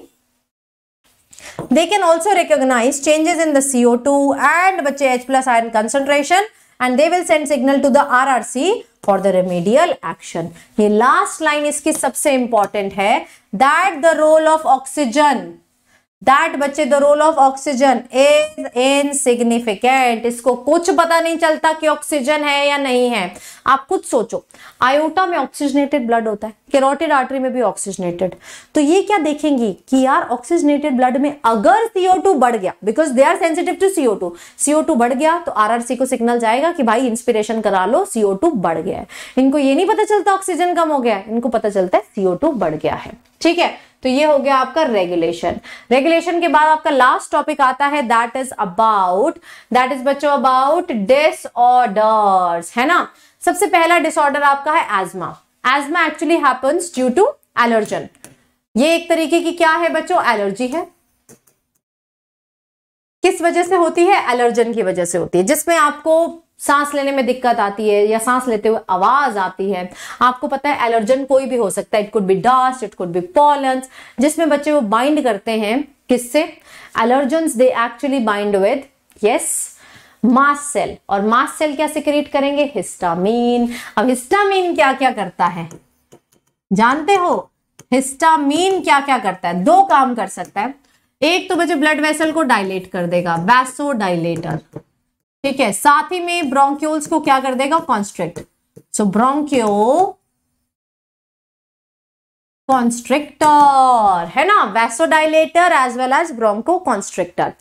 they can also recognize changes in the CO2 and बच्चे H+ ion concentration and they will send signal to the RRC for the remedial action. ये लास्ट लाइन इसकी सबसे इंपॉर्टेंट है, that the role of oxygen, that बच्चे the role of oxygen is insignificant. इसको कुछ पता नहीं चलता कि ऑक्सीजन है या नहीं है. आप खुद सोचो, आयोटा में ऑक्सीजनेटेड ब्लड होता है, कैरोटिड आर्टरी में भी ऑक्सीजनेटेड. तो ये क्या देखेंगी कि यार ऑक्सीजनेटेड ब्लड में अगर CO2 बढ़ गया, because they are sensitive to CO2 बढ़ गया तो RRC को सिग्नल जाएगा कि भाई इंस्पिरेशन करा लो, CO2 बढ़ गया है. इनको ये नहीं पता चलता ऑक्सीजन कम हो गया है, इनको पता चलता है CO2 बढ़ गया है. ठीक है, तो ये हो गया आपका रेगुलेशन के बाद आपका लास्ट टॉपिक आता है, दैट इज बच्चों अबाउट डिसऑर्डर्स, है ना. सबसे पहला डिसऑर्डर आपका है asthma. Asthma actually happens due to allergen. ये एक तरीके की क्या है बच्चों, एलर्जी है। किस वजह से होती है, एलर्जन की वजह से होती है, जिसमें आपको सांस लेने में दिक्कत आती है या सांस लेते हुए आवाज आती है। आपको पता है एलर्जन कोई भी हो सकता है, it could be dust, it could be pollens, जिसमें बच्चे वो बाइंड करते हैं किससे, allergens they actually bind with yes mast cell, और मास्ट सेल क्या सिक्रेट करेंगे, हिस्टामीन। अब हिस्टामीन क्या क्या करता है जानते हो, हिस्टामीन क्या क्या करता है, दो काम कर सकता है। एक तो बच्चे ब्लड वेसल को डायलेट कर देगा, वैसोडाइलेटर, ठीक है, साथ ही में ब्रोंक्यूल्स को क्या कर देगा, कॉन्स्ट्रिक्ट, सो ब्रोंक्यो कॉन्स्ट्रिक्टर है ना, vasodilator as well as broncho constrictor.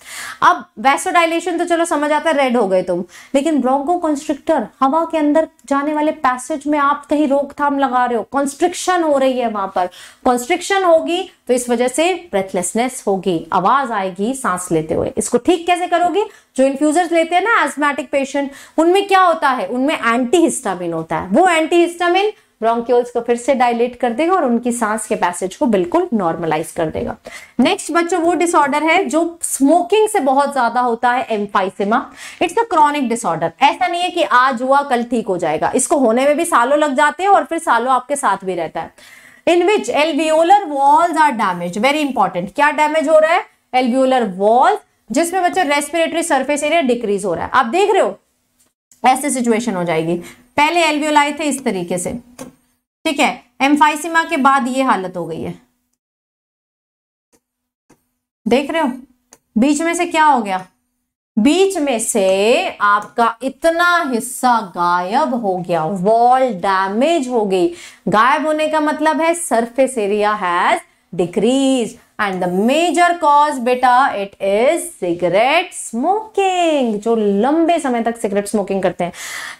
अब वैसोडाइलेशन तो चलो समझ आता है, रेड हो गए तुम, लेकिन ब्रोंको कॉन्स्ट्रिक्टर, हवा के अंदर जाने वाले पैसेज में आप कहीं रोकथाम लगा रहे हो, कॉन्स्ट्रिक्शन हो रही है, वहां पर कॉन्स्ट्रिक्शन होगी तो इस वजह से ब्रेथलेसनेस होगी, आवाज आएगी सांस लेते हुए। इसको ठीक कैसे करोगे, जो इन्फ्यूजर्स लेते हैं ना एस्थमेटिक पेशेंट, उनमें क्या होता है, उनमें एंटीहिस्टामिन होता है, वो एंटीहिस्टामिन ब्रोंक्यूल्स को फिर से डायलेट कर देगा और उनकी सांस के पैसेज को बिल्कुल नॉर्मलाइज कर देगा। नेक्स्ट बच्चों वो डिसऑर्डर है जो स्मोकिंग से बहुत ज्यादा होता है, emphysema. It's a chronic disorder. ऐसा नहीं है कि आज हुआ कल ठीक हो जाएगा, इसको होने में भी सालों लग जाते हैं और फिर सालों आपके साथ भी रहता है। In which alveolar walls are damage, very important, क्या डैमेज हो रहा है, एल्वियोलर वॉल, जिसमें बच्चे रेस्पिरेटरी सरफेस एरिया डिक्रीज हो रहा है। आप देख रहे हो ऐसे सिचुएशन हो जाएगी, पहले एल्वियोलाई थे इस तरीके से, ठीक है, एम्फाइसेमा के बाद ये हालत हो गई है, देख रहे हो, बीच में से क्या हो गया, बीच में से आपका इतना हिस्सा गायब हो गया, वॉल डैमेज हो गई। गायब होने का मतलब है surface area has decrease and the major cause बेटा इट इज सिगरेट स्मोकिंग। जो लंबे समय तक सिगरेट स्मोकिंग करते हैं,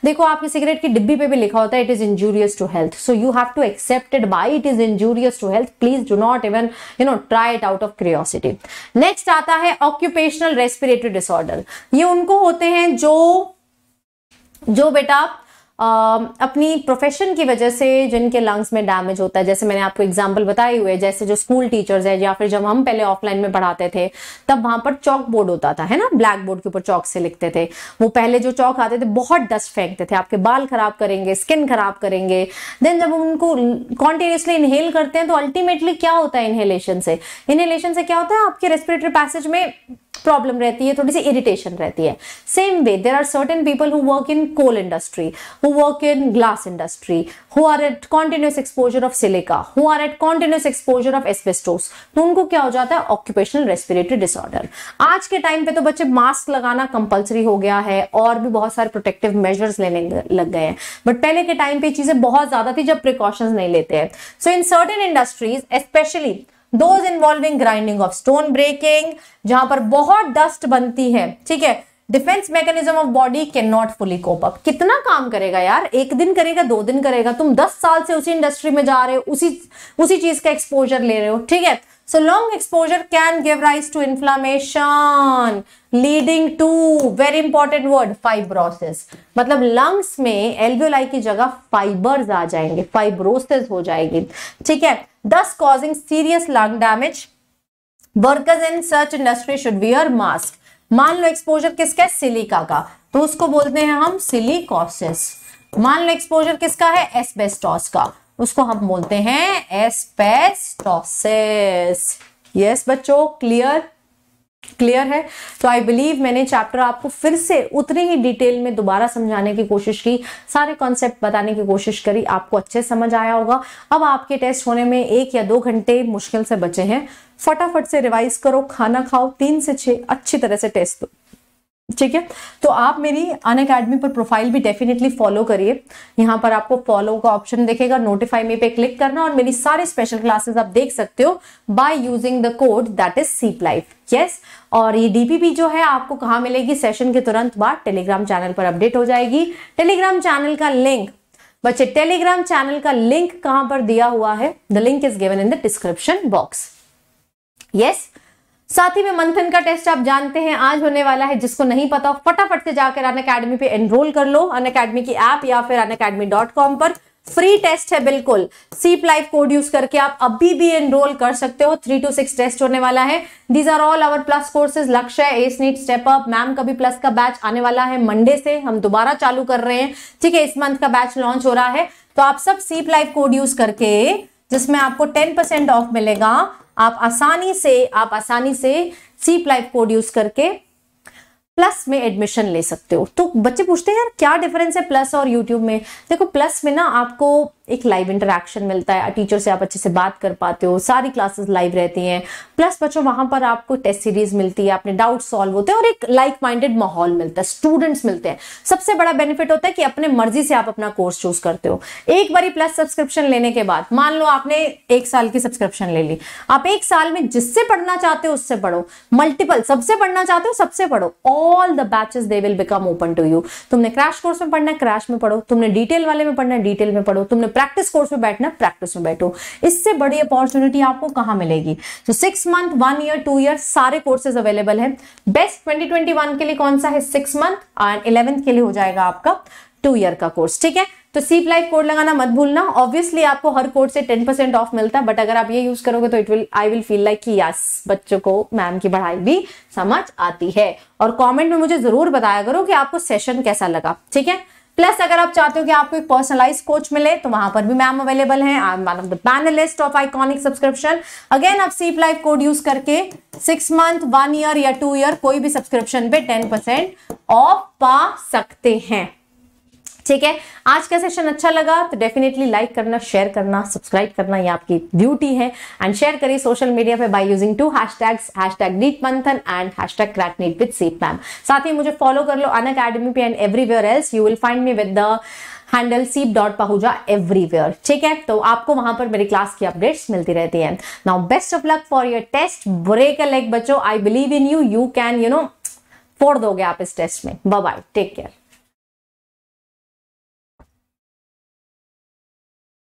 देखो आपकी सिगरेट की डिब्बी पे भी लिखा होता है it is injurious to health, so you have to accept it by it is injurious to health, please do not even try it out of curiosity. Next आता है ऑक्यूपेशनल रेस्पिरेटरी डिसऑर्डर। ये उनको होते हैं जो बेटा अपनी प्रोफेशन की वजह से जिनके लंग्स में डैमेज होता है, जैसे मैंने आपको एग्जांपल बताए हुए, जैसे जो स्कूल टीचर्स है या फिर जब हम पहले ऑफलाइन में पढ़ाते थे तब वहां पर चौक बोर्ड होता था, है ना, ब्लैक बोर्ड के ऊपर चौक से लिखते थे। वो पहले जो चौक आते थे बहुत डस्ट फेंकते थे, आपके बाल खराब करेंगे, स्किन खराब करेंगे। देन जब उनको कॉन्टिन्यूसली इनहेल करते हैं तो अल्टीमेटली क्या होता है, इनहेलेशन से क्या होता है, आपके रेस्पिरेटरी पैसेज में प्रॉब्लम रहती है, थोड़ी सी इरिटेशन रहती है। Same way there are certain people who work in coal industry, who work in glass industry, who are at continuous exposure of silica, who are at continuous exposure of asbestos, तो उनको क्या हो जाता है, ऑक्यूपेशनल रेस्पिरेटरी डिसऑर्डर। आज के टाइम पे तो बच्चे मास्क लगाना कंपलसरी हो गया है और भी बहुत सारे प्रोटेक्टिव मेजर्स लेने लग गए हैं, बट पहले के टाइम पे चीजें बहुत ज्यादा थी जब प्रिकॉशंस नहीं लेते हैं। So in certain industries specially those involving grinding of stone breaking, जहां पर बहुत डस्ट बनती है, ठीक है, defence mechanism of body can not fully cope up. कितना काम करेगा यार, एक दिन करेगा, 2 दिन करेगा, तुम 10 साल से उसी इंडस्ट्री में जा रहे हो, उसी चीज का एक्सपोजर ले रहे हो, ठीक है। So long exposure can give rise to inflammation leading to, very important word, fibrosis. मतलब लंग्स में एल्वियोलाई की जगह फाइबर्स आ जाएंगे, फाइब्रोसिस हो जाएगी, ठीक है, thus causing serious lung damage. Workers in such industry should wear mask. मान लो एक्सपोजर किसका है, सिलिका का, तो उसको बोलते हैं हम सिलिकोसिस। मान लो एक्सपोजर किसका है, एस्बेस्टोस का, उसको हम बोलते हैं एस्बेस्टोसिस। यस बच्चों, क्लियर है। तो आई बिलीव मैंने चैप्टर आपको फिर से उतनी ही डिटेल में दोबारा समझाने की कोशिश की, सारे कॉन्सेप्ट बताने की कोशिश करी, आपको अच्छे समझ आया होगा। अब आपके टेस्ट होने में 1 या 2 घंटे मुश्किल से बचे हैं, फटाफट से रिवाइज करो, खाना खाओ, 3 से 6 अच्छी तरह से टेस्ट दो, ठीक है। तो आप मेरी अनअकैडमी पर प्रोफाइल भी डेफिनेटली फॉलो करिए, यहाँ पर आपको फॉलो का ऑप्शन दिखेगा, नोटिफाई मी पे क्लिक करना और मेरी सारी स्पेशल क्लासेस आप देख सकते हो by using the code that is सीप लाइफ। यस, और ये डीपीपी जो है आपको कहाँ मिलेगी, सेशन के तुरंत बाद टेलीग्राम चैनल पर अपडेट हो जाएगी। टेलीग्राम चैनल का लिंक बच्चे, टेलीग्राम चैनल का लिंक कहां पर दिया हुआ है, the link is given in the description box. Yes, साथ ही में मंथन का टेस्ट आप जानते हैं आज होने वाला है। जिसको नहीं पता फटाफट से जाकर अनअकैडमी पे एनरोल कर लो, अनअकैडमी की ऐप या फिर unacademy.com पर फ्री टेस्ट है बिल्कुल। सीप लाइव कोड यूज करके आप अभी भी एनरोल कर सकते हो। 3 to 6 टेस्ट होने वाला है। These are all our plus courses. Lakshya, as NEET, step up, ma'am का भी प्लस का बैच आने वाला है मंडे से, हम दोबारा चालू कर रहे हैं, ठीक है। इस मंथ का बैच लॉन्च हो रहा है, तो आप सब सीप लाइव कोड यूज करके, जिसमें आपको 10% ऑफ मिलेगा, आप आसानी से सीप लाइव कोड यूज करके प्लस में एडमिशन ले सकते हो। तो बच्चे पूछते हैं यार क्या डिफरेंस है प्लस और यूट्यूब में। देखो प्लस में ना आपको एक लाइव इंटरेक्शन मिलता है, टीचर से आप अच्छे से बात कर पाते हो, सारी क्लासेस लाइव रहती हैं। प्लस बच्चों वहां पर आपको टेस्ट सीरीज मिलती है, अपने डाउट सॉल्व होते हैं और एक लाइक माइंडेड माहौल मिलता है, स्टूडेंट्स मिलते हैं। सबसे बड़ा बेनिफिट होता है कि अपने मर्जी से आप अपना कोर्स चूज करते हो। एक बारी प्लस सब्सक्रिप्शन लेने के बाद, मान लो आपने 1 साल की सब्सक्रिप्शन ले ली, आप 1 साल में जिससे पढ़ना चाहते हो उससे पढ़ो, मल्टीपल सबसे पढ़ना चाहते हो सबसे पढ़ो। All the batches they will become open to you. तुमने क्रैश कोर्स में पढ़ना है क्रैश में पढ़ो, तुमने डिटेल वाले में पढ़ना है डिटेल में पढ़ो, तुमने प्रैक्टिस कोर्स में बैठना प्रैक्टिस में बैठो। इससे बड़ी अपॉर्चुनिटी आपको कहां मिलेगी। तो 6 मंथ, 1 ईयर, 2 ईयर सारे कोर्सेज अवेलेबल है। बेस्ट 2021 के लिए कौन सा है 6 मंथ, एंड 11th के लिए हो जाएगा आपका 2 ईयर का कोर्स, ठीक है। तो सीप लाइव कोड लगाना मत भूलना। ऑब्वियसली आपको हर कोर्स से 10% ऑफ मिलता है, बट अगर आप ये यूज करोगे तो आई विल फील लाइक कि यस बच्चों को मैम की पढ़ाई भी समझ आती है। और कमेंट में मुझे जरूर बताया करो कि आपको सेशन कैसा लगा, ठीक है। प्लस अगर आप चाहते हो कि आपको एक पर्सनलाइज कोच मिले तो वहां पर भी मैम अवेलेबल है। I am one of the panelist of iconic subscription. Again आप सीप लाइव कोड यूज करके 6 मंथ, 1 ईयर या 2 ईयर कोई भी सब्सक्रिप्शन पे 10% ऑफ पा सकते हैं, ठीक है। आज का सेशन अच्छा लगा तो डेफिनेटली लाइक करना, शेयर करना, सब्सक्राइब करना, ये आपकी ड्यूटी है। एंड शेयर करिए सोशल मीडिया पे by using 2 hashtags, #NEETManthan and #CrackNEET साथ ही मुझे फॉलो कर लो अनअकैडमी पे and everywhere else. You will find me with the handle seep.pahuja everywhere, ठीक है। तो आपको वहां पर मेरी क्लास की अपडेट्स मिलती रहती हैं। Now best of luck for your test. Break a leg बच्चों, I believe in you, you can फोड़ दोगे आप इस टेस्ट में। Bye bye, take care.